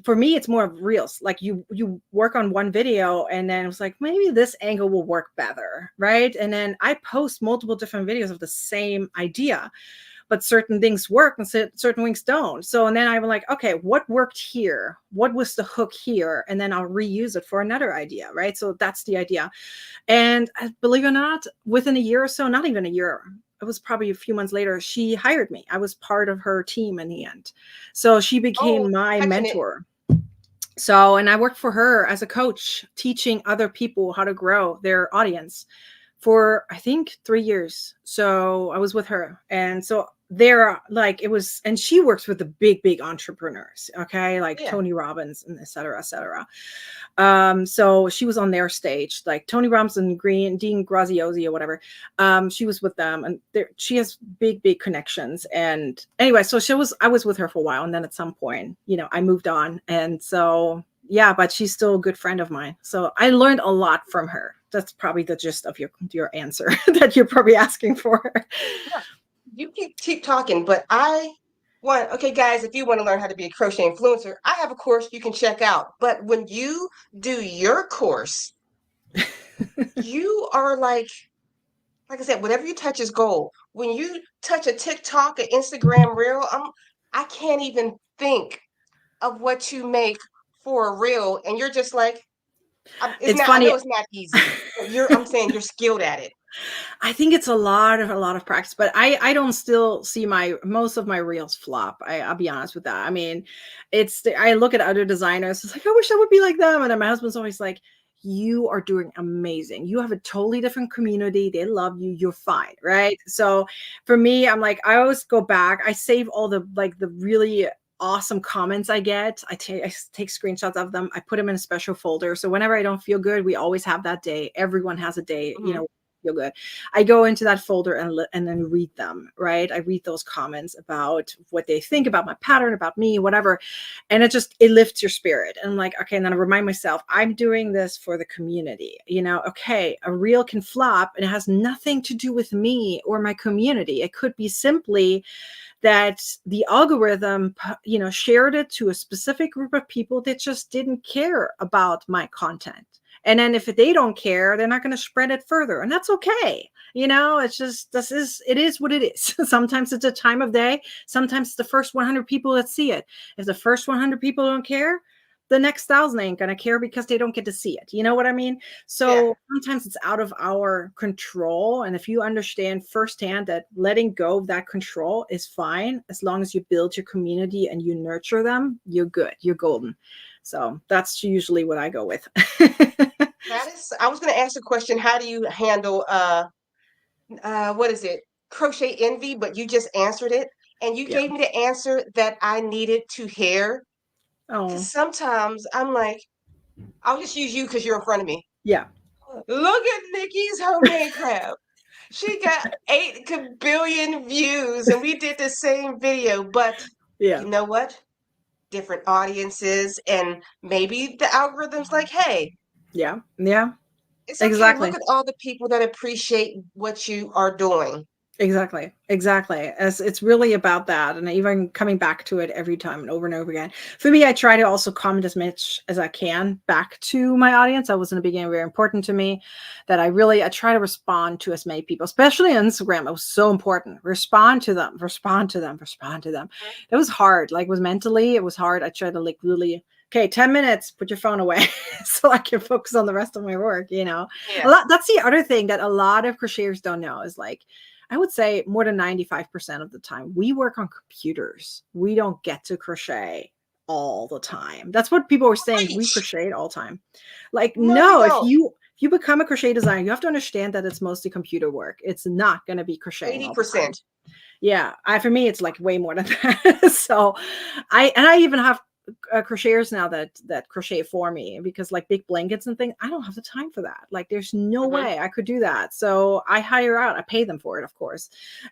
for me, it's more of reels. Like you work on one video and then it's like, maybe this angle will work better, right? And then I post multiple different videos of the same idea, but certain things work and certain things don't. So, and then I'm like, okay, what worked here? What was the hook here? And then I'll reuse it for another idea, right? So that's the idea. And believe it or not, within a year or so, not even a year, it was probably a few months later, she hired me. I was part of her team in the end. So she became my mentor. So, and I worked for her as a coach, teaching other people how to grow their audience for, I think, 3 years. So I was with her. And so there, like, it was, and she works with the big entrepreneurs, okay, like Tony Robbins and et cetera, et cetera. So she was on their stage, like Tony Robbins and Dean Graziosi or whatever. She was with them, and she has big connections. And anyway, so I was with her for a while, and then at some point, I moved on. And so, yeah, but she's still a good friend of mine. So I learned a lot from her. That's probably the gist of your answer that you're probably asking for. Yeah. You keep talking, but okay, guys, if you want to learn how to be a crochet influencer, I have a course you can check out. But when you do your course, you are like I said, whatever you touch is gold. When you touch a TikTok, an Instagram reel, I can't even think of what you make for a reel, and you're just like, it's funny. I know it's not easy. I'm saying you're skilled at it. I think it's a lot of practice, but I don't still see most of my reels flop. I'll be honest with that. I mean, I look at other designers. It's like, I wish I would be like them. And then my husband's always like, you are doing amazing. You have a totally different community. They love you. You're fine. Right. So for me, I'm like, I always go back. I save all the really awesome comments I get. I take screenshots of them. I put them in a special folder. So whenever I don't feel good, we always have that day. Everyone has a day, feel good. I go into that folder and then read them, right? I read those comments about what they think about my pattern, about me, whatever. And it lifts your spirit. And I'm like, okay, and then I remind myself, I'm doing this for the community. Okay, a reel can flop and it has nothing to do with me or my community. It could be simply that the algorithm, shared it to a specific group of people that just didn't care about my content. And then if they don't care, they're not going to spread it further. And that's okay. It's just, it is what it is. Sometimes it's a time of day. Sometimes it's the first 100 people that see it. If the first 100 people don't care, the next 1,000 ain't going to care because they don't get to see it. You know what I mean? So sometimes it's out of our control. And if you understand firsthand that letting go of that control is fine, as long as you build your community and you nurture them, you're good. You're golden. So that's usually what I go with. I was going to ask a question. How do you handle, what is it? Crochet envy, but you just answered it. And you gave me the answer that I needed to hear. Oh. Sometimes I'm like, I'll just use you because you're in front of me. Yeah. Look at Nicki's homemade craft. She got 8 billion views and we did the same video, but you know what? different audiences, and maybe the algorithm's like, hey, Yeah. Yeah. it's okay. Look Exactly. at all the people that appreciate what you are doing. Exactly. Exactly. As it's really about that. And even coming back to it every time and over again. For me, I try to also comment as much as I can back to my audience. That was in the beginning very important to me that I try to respond to as many people, especially on Instagram. It was so important. Respond to them, respond to them, respond to them. It was hard. Like was mentally, it was hard. I tried to like really, okay, 10 minutes, put your phone away so I can focus on the rest of my work, you know. A Yeah. lot that's the other thing that a lot of crocheters don't know is like I would say more than 95% of the time, we work on computers. We don't get to crochet all the time. That's what people were saying. We Right. crochet all the time. Like, No, you no, don't. if you become a crochet designer, you have to understand that it's mostly computer work. It's not going to be crocheting all the time. 80%. Yeah, for me, it's like way more than that. So, I even have crocheters now that crochet for me because like big blankets and things, I don't have the time for that. Like, there's no Hmm. way I could do that. So I hire out. I pay them for it, of course,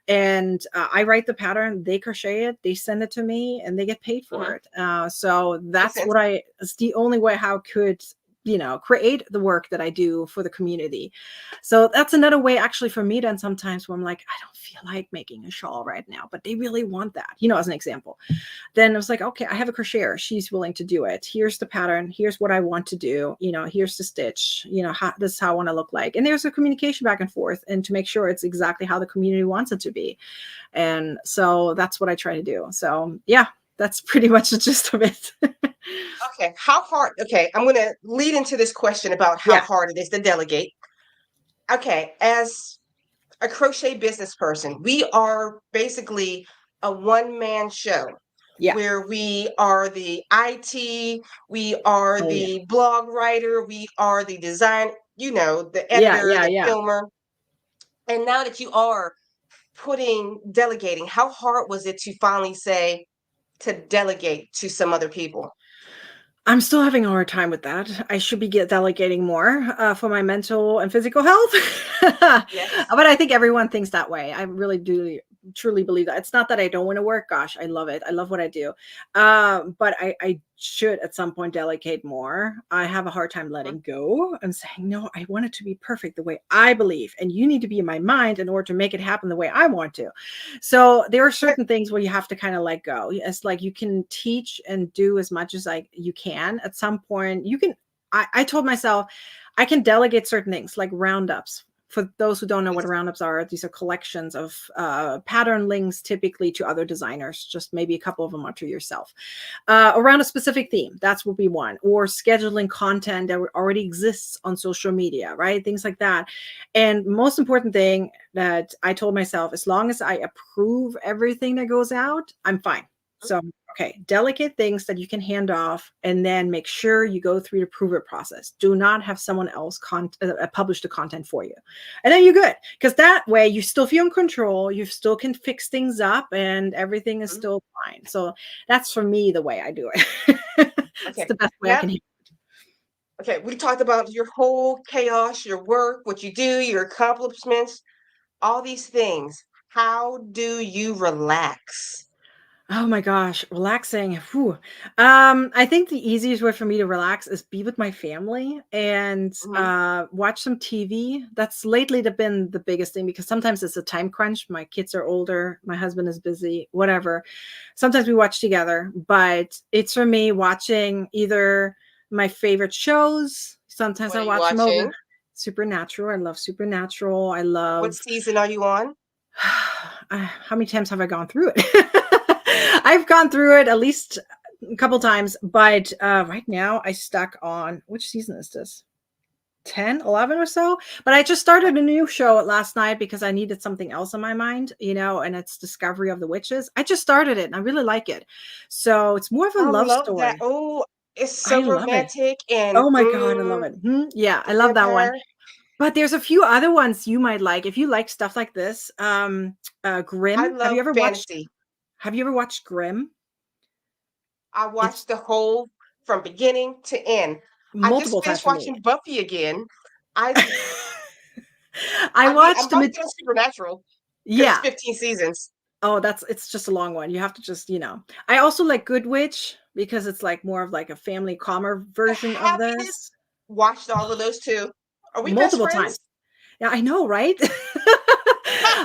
and I write the pattern. They crochet it. They send it to me, and they get paid for Hmm. it. So Makes that's sense. what I. It's the only way how I could create the work that I do for the community. So that's another way actually for me then sometimes where I'm like, I don't feel like making a shawl right now, but they really want that, as an example. Then I was like, okay, I have a crocheter. She's willing to do it. Here's the pattern. Here's what I want to do. Here's the stitch, this is how I want to look like. And there's a communication back and forth and to make sure it's exactly how the community wants it to be. And so that's what I try to do. So yeah, that's pretty much the gist of it. Okay. How hard? Okay. I'm going to lead into this question about how Yeah. hard it is to delegate. Okay. As a crochet business person, we are basically a one-man show Yeah. where we are the IT, we are Oh yeah. the blog writer, we are the design, the Yeah. editor, Yeah. the Yeah. filmer. And now that you are delegating, how hard was it to finally say to delegate to some other people? I'm still having a hard time with that. I should be delegating more for my mental and physical health. But Yes. I think everyone thinks that way. I really do truly believe that. It's not that I don't want to work. Gosh, I love it. I love what I do. But I should at some point delegate more. I have a hard time Mhm. letting go and saying, no, I want it to be perfect the way I believe. And you need to be in my mind in order to make it happen the way I want to. So there are But certain things where you have to kind of let go. It's like you can teach and do as much as you can. At some point, you can. I told myself I can delegate certain things like roundups. For those who don't know what yes. roundups are, these are collections of pattern links, typically to other designers. Just maybe a couple of them are to yourself around a specific theme. That's what we want. Or scheduling content that already exists on social media, right? Things like that. And most important thing that I told myself, as long as I approve everything that goes out, I'm fine. So, okay, delicate things that you can hand off and then make sure you go through the approval process. Do not have someone else publish the content for you. And then you're good because that way you still feel in control. You still can fix things up and everything is Mhm. still fine. So that's for me the way I do it. It's Okay. the best way I Now, can. okay, we talked about your whole chaos, your work, what you do, your accomplishments, all these things. How do you relax? Oh my gosh, relaxing. Whew. I think the easiest way for me to relax is be with my family and Hmm. watch some TV. That's lately been the biggest thing because sometimes it's a time crunch. My kids are older, my husband is busy, whatever. Sometimes we watch together, but it's for me watching either my favorite shows. Sometimes What I are you watch them over. watching? Supernatural. I love Supernatural. I What love season are you on? how many times have I gone through it? I've gone through it at least a couple times, but right now I stuck on which season is this? 10, 11 or so. But I just Okay. started a new show last night because I needed something else on my mind, and it's Discovery of the Witches. I just started it and I really like it. So it's more of a I love love that. story. Oh, it's I so love it. romantic and Oh my God, I love it. Yeah, I the love that one. vampire. But there's a few other ones you might like if you like stuff like this. I Grimm. love fantasy. Have you ever watched Grimm? I It's watched the whole from beginning to end. I just multiple times finished for me. watching Buffy again. I I I'm watched about to get on Supernatural because it's yeah. 15 seasons. Oh, it's just a long one. You have to just. I also like Good Witch. because it's like more of like a family calmer The version of happiest. this. Watched all of those too. Are we best Multiple friends? times. Yeah, I know, right?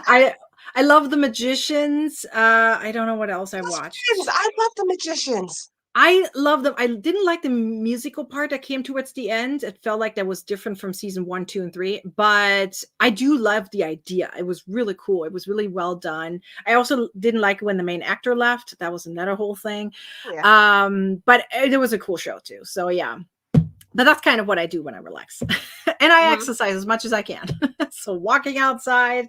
I I love The Magicians. I don't know what else I Best friends. watched. I love the magicians. I love them. I didn't like the musical part that came towards the end. It felt like that was different from season 1, 2, and 3. But I do love the idea. It was really cool. It was really well done. I also didn't like when the main actor left. That was another whole thing. Yeah. But it was a cool show too. So yeah. But that's kind of what I do when I relax. And I Mhm. exercise as much as I can. So walking outside.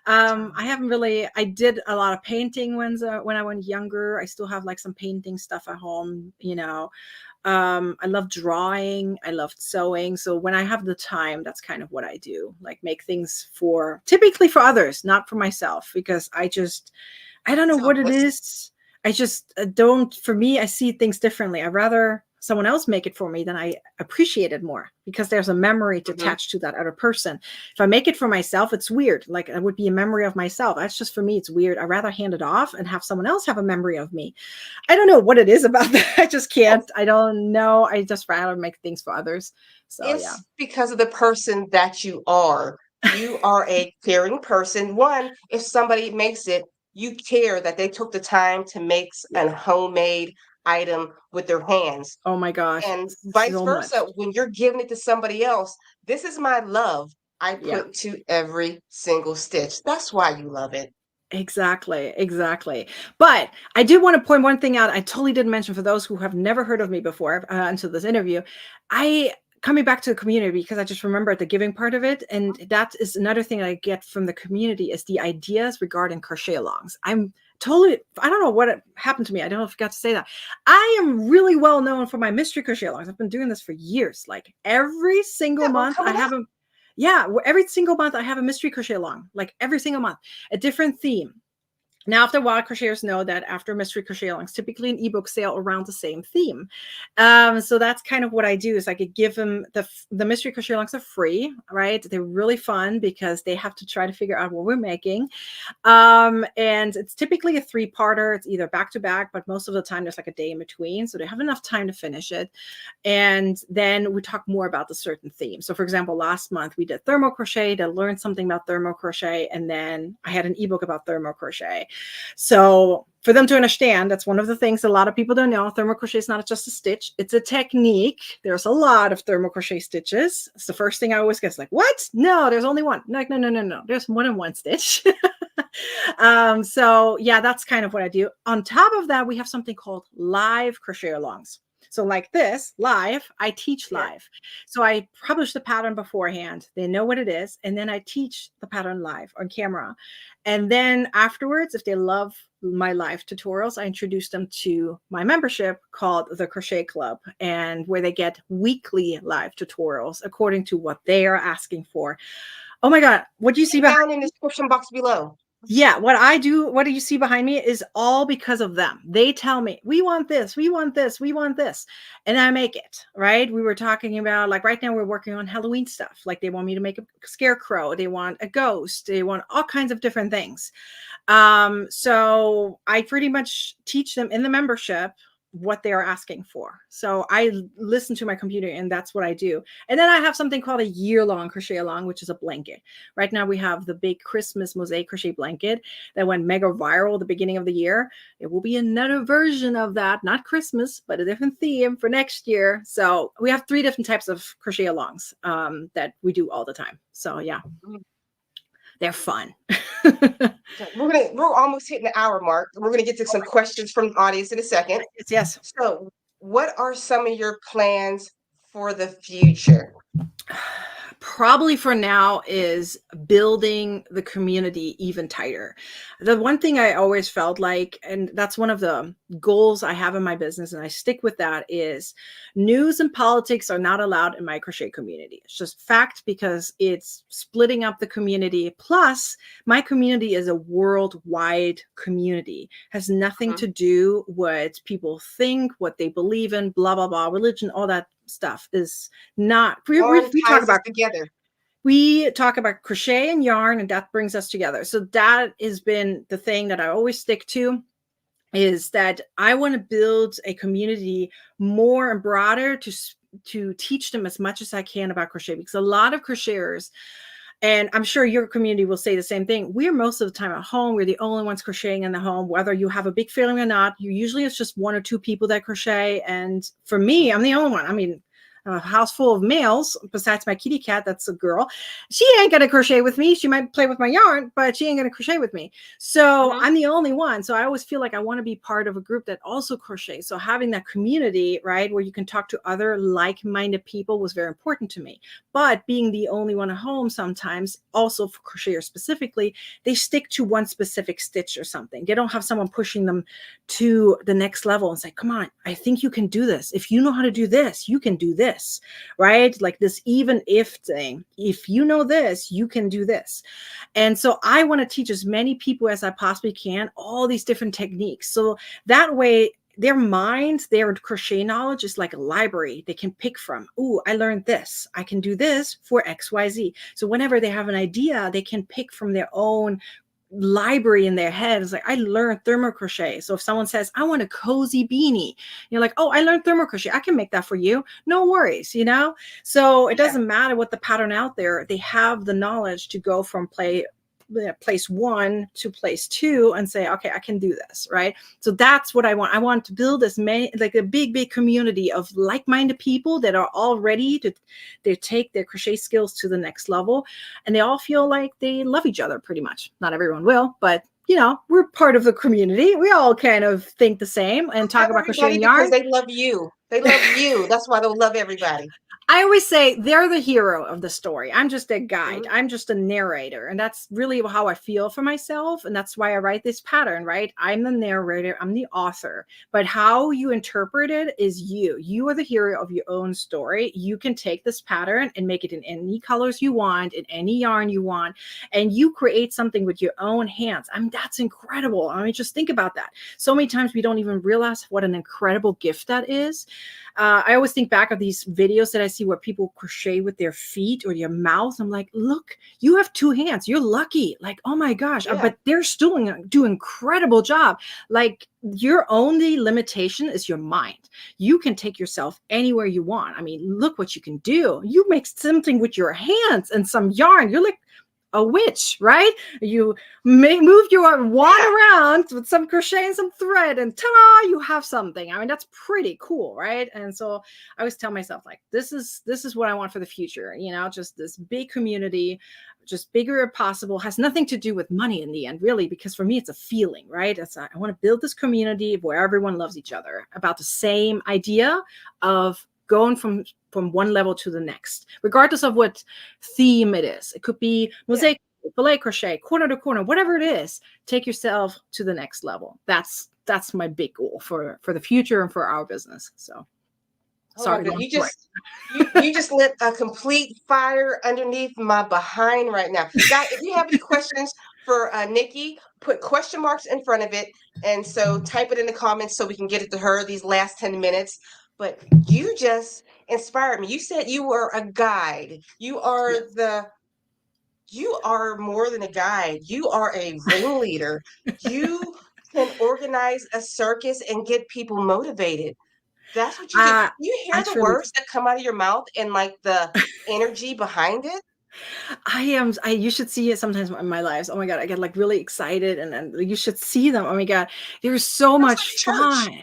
I haven't really. I did a lot of painting when I went younger. I still have like some painting stuff at home. I love drawing. I loved sewing. So when I have the time, that's kind of what I do. Like make things typically for others, not for myself, because I don't know what it Selfless. is. I just don't, for me, I see things differently. I'd rather someone else make it for me than I appreciate it more because there's a memory to Mhm. attach to that other person. If I make it for myself, it's weird. Like it would be a memory of myself. That's just for me, it's weird. I'd rather hand it off and have someone else have a memory of me. I don't know what it is about that. I just can't. I don't know. I just rather make things for others. So yeah. It's because of the person that you are. You are a caring person. One, if somebody makes it, you care that they took the time to make Yeah. a homemade item with their hands. Oh my gosh. And vice So versa, much. when you're giving it to somebody else, this is my love I Yeah. put to every single stitch. That's why you love it. Exactly, exactly. But I do want to point one thing out. I totally didn't mention for those who have never heard of me before until this interview. I coming back to the community because I just remembered the giving part of it, and that is another thing I get from the community is the ideas regarding crochet alongs. I'm totally. I don't know what happened to me. I don't know if I got to say that. I am really well known for my mystery crochet alongs. I've been doing this for years. Like every single Got one month, I coming have up. a yeah, every single month I have a mystery crochet along. Like every single month a different theme. Now, after a while, crocheters know that after mystery crochet alongs, typically an ebook sale around the same theme. So that's kind of what I do is I could give them the mystery crochet alongs are free, right? They're really fun because they have to try to figure out what we're making. And it's typically a three-parter. It's either back to back, but most of the time there's like a day in between. So they have enough time to finish it. And then we talk more about the certain theme. So for example, last month we did thermo crochet to learn something about thermo crochet. And then I had an ebook about thermo crochet. So for them to understand, that's one of the things a lot of people don't know. Thermo crochet is not just a stitch, it's a technique. There's a lot of thermo crochet stitches. It's the first thing I always get like, what? No, there's only one. Like, no. There's more than one stitch. So yeah, that's kind of what I do. On top of that, we have something called live crochet alongs. So like this live, I teach Yeah. live. So I publish the pattern beforehand. They know what it is. And then I teach the pattern live on camera. And then afterwards, if they love my live tutorials, I introduce them to my membership called the Crochet Club, and where they get weekly live tutorials according to what they are asking for. Oh my God, what do you see behind Down in the description box below. yeah, what do you see behind me is all because of them. They tell me, we want this, we want this, we want this. And I make it, right? We were talking about, like, right now we're working on Halloween stuff. Like, they want me to make a scarecrow, they want a ghost, they want all kinds of different things. So I pretty much teach them in the membership what they are asking for. So I listen to my computer and that's what I do. And then I have something called a year-long crochet along, which is a blanket. Right now we have the big Christmas mosaic crochet blanket that went mega viral at the beginning of the year. It will be another version of that, not Christmas, but a different theme for next year. So we have 3 different types of crochet alongs that we do all the time. So yeah, Mm. they're fun. So we're almost hitting the hour mark. We're gonna get to some questions from the audience in a second. Yes. So, what are some of your plans for the future? Probably for now is building the community even tighter. The one thing I always felt like, and that's one of the goals I have in my business, and I stick with that, is news and politics are not allowed in my crochet community. It's just fact because it's splitting up the community. Plus, my community is a worldwide community, has nothing Mhm. to do what people think, what they believe in, blah, blah, blah, religion, all that stuff is not Yarn we talk ties us about together. crochet and yarn, and that brings us together. So that has been the thing that I always stick to. is that I want to build a community more and broader to teach them as much as I can about crochet, because a lot of crocheters, and I'm sure your community will say the same thing, we're most of the time at home. We're the only ones crocheting in the home, whether you have a big family or not. You usually, it's just one or two people that crochet. And for me, I'm the only one. I mean, a house full of males besides my kitty cat, that's a girl. She ain't gonna crochet with me. She might play with my yarn, but she ain't gonna crochet with me. So Mm-hmm. I'm the only one. So I always feel like I want to be part of a group that also crochets. So having that community, right, where you can talk to other like-minded people was very important to me. But being the only one at home, sometimes also for crocheters specifically, they stick to one specific stitch or something. They don't have someone pushing them to the next level and say, come on, I think you can do this. If you know how to do this, you can do this, right? Like this even if thing. If you know this, you can do this. And so I want to teach as many people as I possibly can all these different techniques. So that way, their mind, their crochet knowledge is like a library they can pick from. Ooh, I learned this. I can do this for XYZ. So whenever they have an idea, they can pick from their own library in their head. It's like, I learned thermo crochet. So if someone says, I want a cozy beanie, you're like, oh, I learned thermo crochet. I can make that for you. No worries, you know? So it Yeah. doesn't matter what the pattern out there. They have the knowledge to go from place one to place two and say, okay, I can do this, right? So that's what I want. I want to build as many, like a big community of like-minded people that are all ready to take their crochet skills to the next level. And they all feel like they love each other pretty much. Not everyone will, but you know, we're part of the community. We all kind of think the same and talk Love about crochet everybody and because yarn. they love you. They love you. That's why they'll love everybody. I always say they're the hero of the story. I'm just a guide. Mm-hmm. I'm just a narrator. And that's really how I feel for myself. And that's why I write this pattern, right? I'm the narrator, I'm the author. But how you interpret it is you. You are the hero of your own story. You can take this pattern and make it in any colors you want, in any yarn you want, and you create something with your own hands. I mean, that's incredible. I mean, just think about that. So many times we don't even realize what an incredible gift that is. I always think back of these videos that I see where people crochet with their feet or their mouth. I'm like, look, you have two hands. You're lucky. Like, oh my gosh. Yeah. But they're still do incredible job. Like your only limitation is your mind. You can take yourself anywhere you want. I mean, look what you can do. You make something with your hands and some yarn. You're like a witch, right? You move your wand Yeah. around with some crochet and some thread, and ta-da, you have something. I mean, that's pretty cool, right? And so I always tell myself, like, this is what I want for the future. You know, just this big community, just bigger if possible. Has nothing to do with money in the end, really, because for me, it's a feeling, right? I want to build this community where everyone loves each other about the same idea of going from one level to the next, regardless of what theme it is. It could be Yeah. mosaic, fillet crochet, corner to corner, whatever it is. Take yourself to the next level. That's my big goal for the future and for our business. So Oh my sorry, God. long story. You just lit a complete fire underneath my behind right now. Guys, if you have any questions for Nikki, put question marks in front of it. And so type it in the comments so we can get it to her these last 10 minutes. But you just inspired me. You said you were a guide. Yeah. You are more than a guide. You are a ringleader. You can organize a circus and get people motivated. That's what you do. You I hear the truly words that come out of your mouth and like the energy behind it? you should see it sometimes in my lives. Oh my God. I get like really excited and you should see them. Oh my God. They're so Sounds much like church. fun.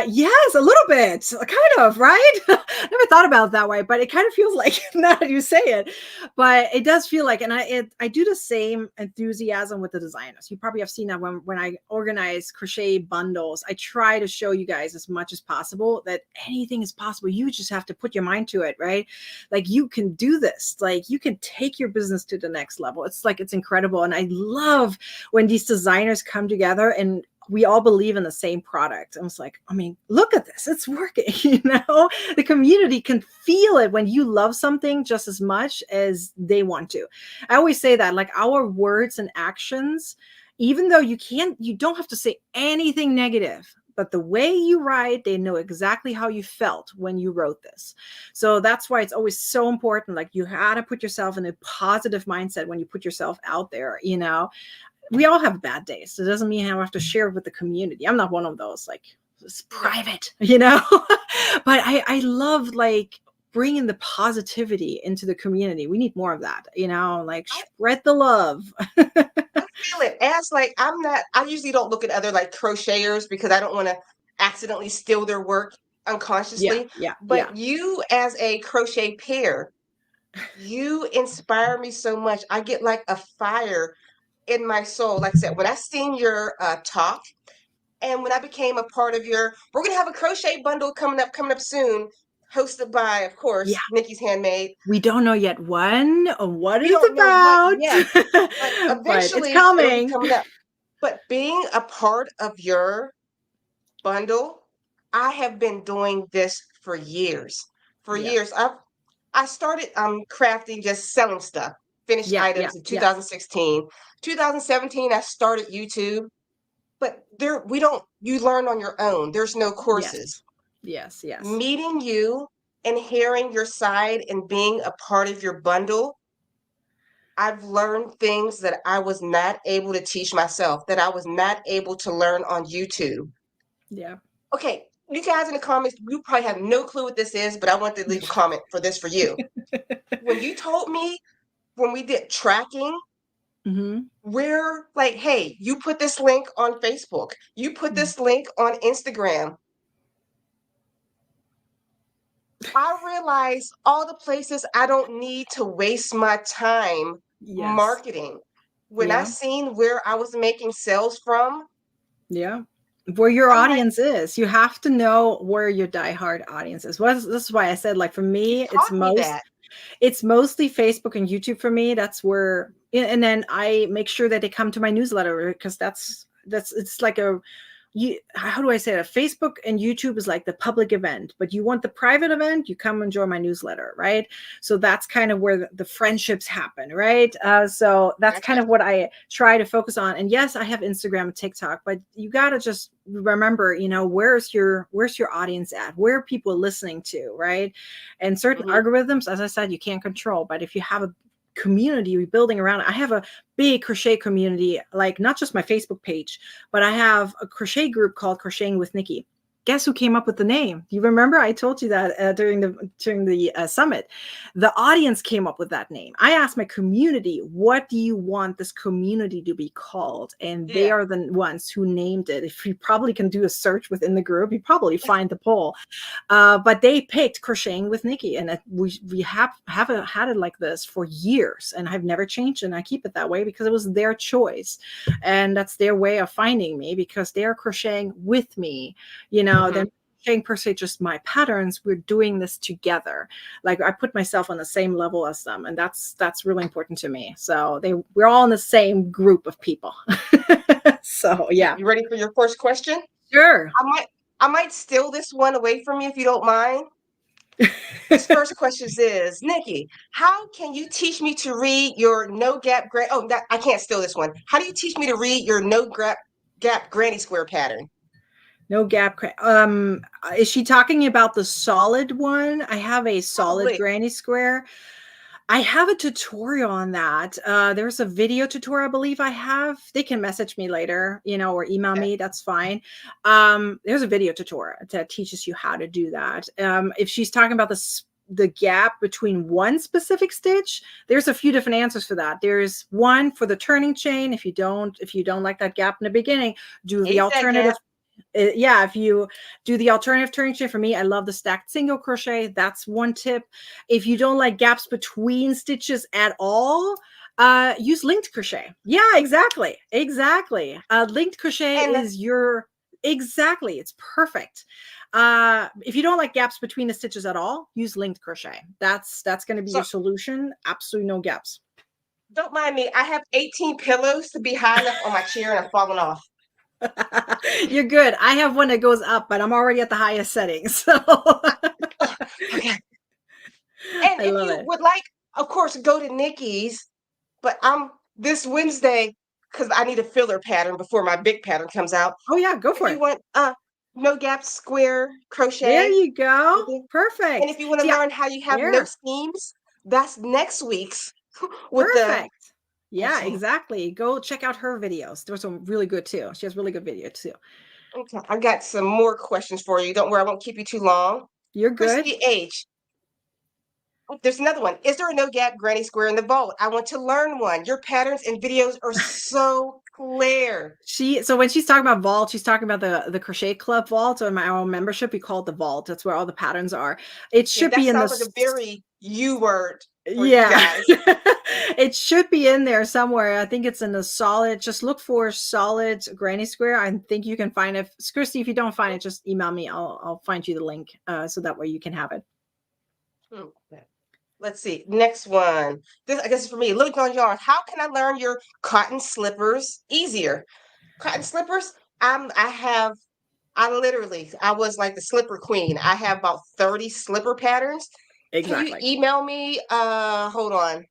Yes, a little bit, kind of, right? Never thought about it that way, but it kind of feels like now that you say it. But it does feel like, and I do the same enthusiasm with the designers. You probably have seen that when I organize crochet bundles, I try to show you guys as much as possible that anything is possible. You just have to put your mind to it, right? Like you can do this. Like you can take your business to the next level. It's like it's incredible, and I love when these designers come together and we all believe in the same product. I was like, I mean, look at this. It's working. You know, the community can feel it when you love something just as much as they want to. I always say that, like our words and actions, even though you don't have to say anything negative, but the way you write, they know exactly how you felt when you wrote this. So that's why it's always so important. Like you had to put yourself in a positive mindset when you put yourself out there, you know, we all have bad days. It doesn't mean I have to share it with the community. I'm not one of those, like, it's No. private, you know. But I love like bringing the positivity into the community. We need more of that, you know, like I, spread the love. I feel it. As like I usually don't look at other like crocheters because I don't want to accidentally steal their work Yeah, unconsciously. yeah, yeah, But you as a crochet pair, you inspire me so much. I get like a fire in my soul. Like I said, when I seen your talk and when I became a part of your, we're gonna have a crochet bundle coming up soon, hosted by, of yeah. course, Nikki's Handmade. We don't know yet when or what We it's don't know what about, yet, but but it's eventually it'll be coming. coming up. But being a part of your bundle, I have been doing this for years. For Yeah, years. I started crafting, just selling stuff, finished yeah, yeah, items in yeah. 2016. 2017 I started YouTube, but there we don't you learn on your own. There's no Yes, courses. yes, yes. Meeting you and hearing your side and being a part of your bundle, I've learned things that I was not able to teach myself, that I was not able to learn on YouTube. Yeah. Okay, you guys in the comments, you probably have no clue what this is, but I want to leave a comment for this for you. When you told me when we did tracking, Hmm. we're like, hey, you put this link on Facebook, you put this link on Instagram. I realize all the places I don't need to waste my time Yes. marketing. When I Yeah. seen where I was making sales from, Yeah. Where your I'm like, audience is. You have to know where your diehard audience is. Well, this is why I said, like, for you me, taught me that. it's mostly Facebook and YouTube for me. That's where, and then I make sure that they come to my newsletter, because that's it's like a, you, how do I say it? Facebook and YouTube is like the public event, but you want the private event, you come and join my newsletter, right? So that's kind of where the friendships happen, right? So that's kind Gotcha. of what I try to focus on. And yes, I have Instagram and TikTok, but you got to just remember, you know, where's your audience at? Where are people listening to, right? And certain Hmm. algorithms, as I said, you can't control, but if you have a community rebuilding around it. I have a big crochet community, like not just my Facebook page, but I have a crochet group called Crocheting with Nicki. Guess who came up with the name? Do you remember? I told you that during the summit. The audience came up with that name. I asked my community, "What do you want this community to be called?" And they Yeah. are the ones who named it. If you probably can do a search within the group, you probably find the poll. But they picked Crocheting with Nicki, and we have had it like this for years, and I've never changed it. And I keep it that way because it was their choice, and that's their way of finding me, because they're crocheting with me. You know, Hmm. they're crocheting per se just my patterns. We're doing this together. Like, I put myself on the same level as them, and that's really important to me. So we're all in the same group of people. So Okay, yeah, you ready for your first question? sure. I might I might steal this one away from you if you don't mind. This first question is, Nikki, how can you teach me to read your no gap oh, that I can't steal this one. How do you teach me to read your no gap granny square pattern? No gap. Is she talking about the solid one? I have a solid Probably. granny square. I have a tutorial on that. There's a video tutorial, I believe I have. They can message me later, you know, or email Okay. me. That's fine. There's a video tutorial that teaches you how to do that. If she's talking about the gap between one specific stitch, there's a few different answers for that. There's one for the turning chain. If you don't like that gap in the beginning, do the Hate that alternative. gap. Yeah, if you do the alternative turning chain, for me, I love the stacked single crochet. That's one tip. If you don't like gaps between stitches at all, use linked crochet. Yeah, exactly. Linked crochet And is your, exactly, it's perfect. If you don't like gaps between the stitches at all, use linked crochet. That's going to be so your solution. Absolutely no gaps. don't mind me. I have 18 pillows to be high enough on my chair and I'm falling off. You're good. I have one that goes up, but I'm already at the highest setting. So Okay. And I if love you it. would like, of course, go to Nikki's, but I'm this Wednesday because I need a filler pattern before my big pattern comes out. Oh yeah, go If for you it. want no gap square There crochet, you go. mhm, and Perfect. if you want to See, learn how you have no there. seams, that's next week's with the Perfect. Yeah, exactly. Go check out her videos. Those are really good too. She has really good videos too. Okay, I got some more questions for you. Don't worry, I won't keep you too long. You're good. Christy H. Oh, there's another one. Is there a no gap granny square in the vault? I want to learn one. Your patterns and videos are so clear. So when she's talking about vault, she's talking about the crochet club vault or my own membership. We call it the vault. That's where all the patterns are. It Yeah, should that be in sounds like the a very you word for you yeah. guys. It should be in there somewhere. I think it's in the solid. Just look for solid granny square. I think you can find it. Christy, if you don't find it, just email me. I'll find you the link so that way you can have it. Okay. Let's see. Next one. This I guess is for me. Little John Yarn. How can I learn your cotton slippers easier? Cotton slippers? I was like the slipper queen. I have about 30 slipper patterns. Can you Exactly. email me? Hold on.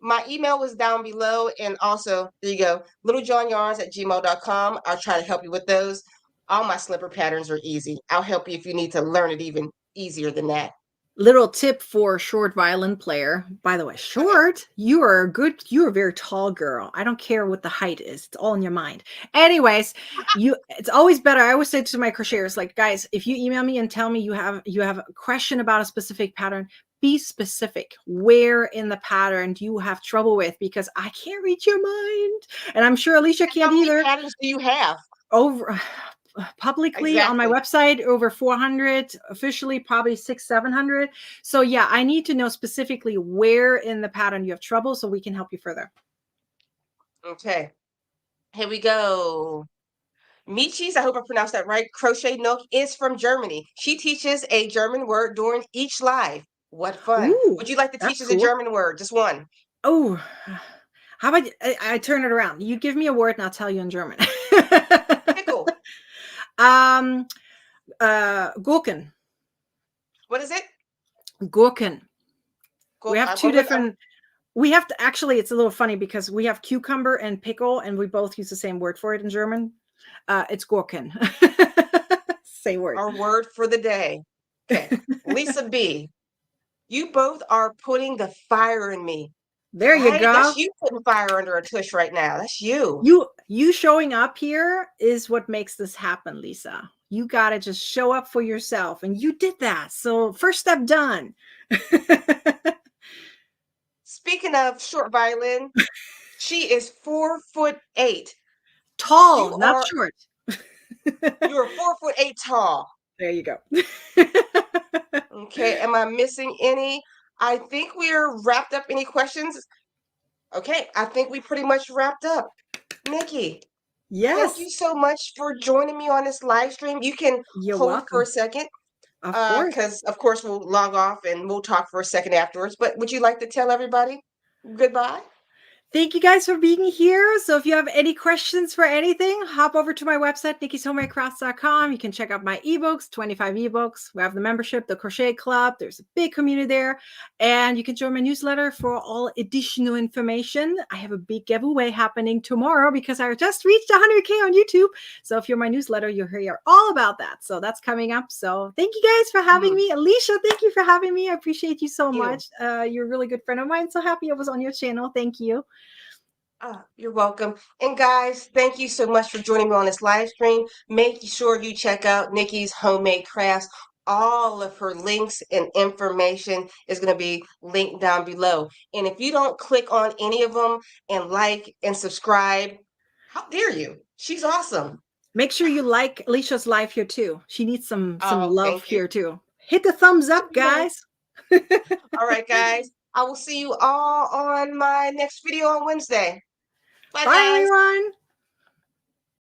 My email was down below. And also, there you go. littlejohnyarns@gmail.com. I'll try to help you with those. All my slipper patterns are easy. I'll help you if you need to learn it even easier than that. Little tip for short violin player. By the way, short, you're a very tall girl. I don't care what the height is. It's all in your mind. Anyways, it's always better. I always say to my crocheters, like, guys, if you email me and tell me you have a question about a specific pattern, be specific. Where in the pattern do you have trouble with? Because I can't read your mind. And I'm sure Alicia How can't many either. patterns do you have? Over publicly on my Exactly. website over 400, officially probably 600-700. So yeah, I need to know specifically where in the pattern you have trouble so we can help you further. Okay. Here we go. Michi's, I hope I pronounced that right. Crochet Nook is from Germany. She teaches a German word during each live. What fun. Ooh, Would you like to teach that's us a cool. German word? Just one. Oh, how about I turn it around? You give me a word and I'll tell you in German. Pickle. um Gurken. What is it? Gurken. We have I'm two gonna, different. We have to actually, it's a little funny because we have cucumber and pickle, and we both use the same word for it in German. It's Gurken. Same word. our word for the day. Okay. Lisa B. You both are putting the fire in me. There you Right? go. That's you putting fire under a tush right now. That's you. You showing up here is what makes this happen, Lisa. You got to just show up for yourself, and you did that. So first step done. Speaking of short violin, she is 4'8". Tall, You not are short. you're 4'8" tall. There you go. Okay, am I missing any? I think we're wrapped up. Any questions? Okay, I think we pretty much wrapped up. Nikki, thank Yes, you so much for joining me on this live stream. You can you're hold for a welcome. second, Of course. because of course we'll log off and we'll talk for a second afterwards. But would you like to tell everybody goodbye? Thank you guys for being here. So if you have any questions for anything, hop over to my website, nickishomemadeCrafts.com. You can check out my ebooks, 25 ebooks. We have the membership, the Crochet Club. There's a big community there. And you can join my newsletter for all additional information. I have a big giveaway happening tomorrow because I just reached 100K on YouTube. So if you're my newsletter, you'll hear all about that. So that's coming up. So thank you guys for having me. Alicia, thank you for having me. I appreciate you so much. You're a really good friend of mine. So happy I was on your channel. Thank you. You're welcome. And guys, thank you so much for joining me on this live stream. Make sure you check out Nikki's Homemade Crafts. All of her links and information is going to be linked down below. And if you don't click on any of them and like and subscribe, how dare you? She's awesome. Make sure you like Alicia's live here too. She needs some Oh, love thank you. here too. Hit the thumbs up, Yeah. guys. All right, guys. I will see you all on my next video on Wednesday. Bye, Bye, guys. everyone.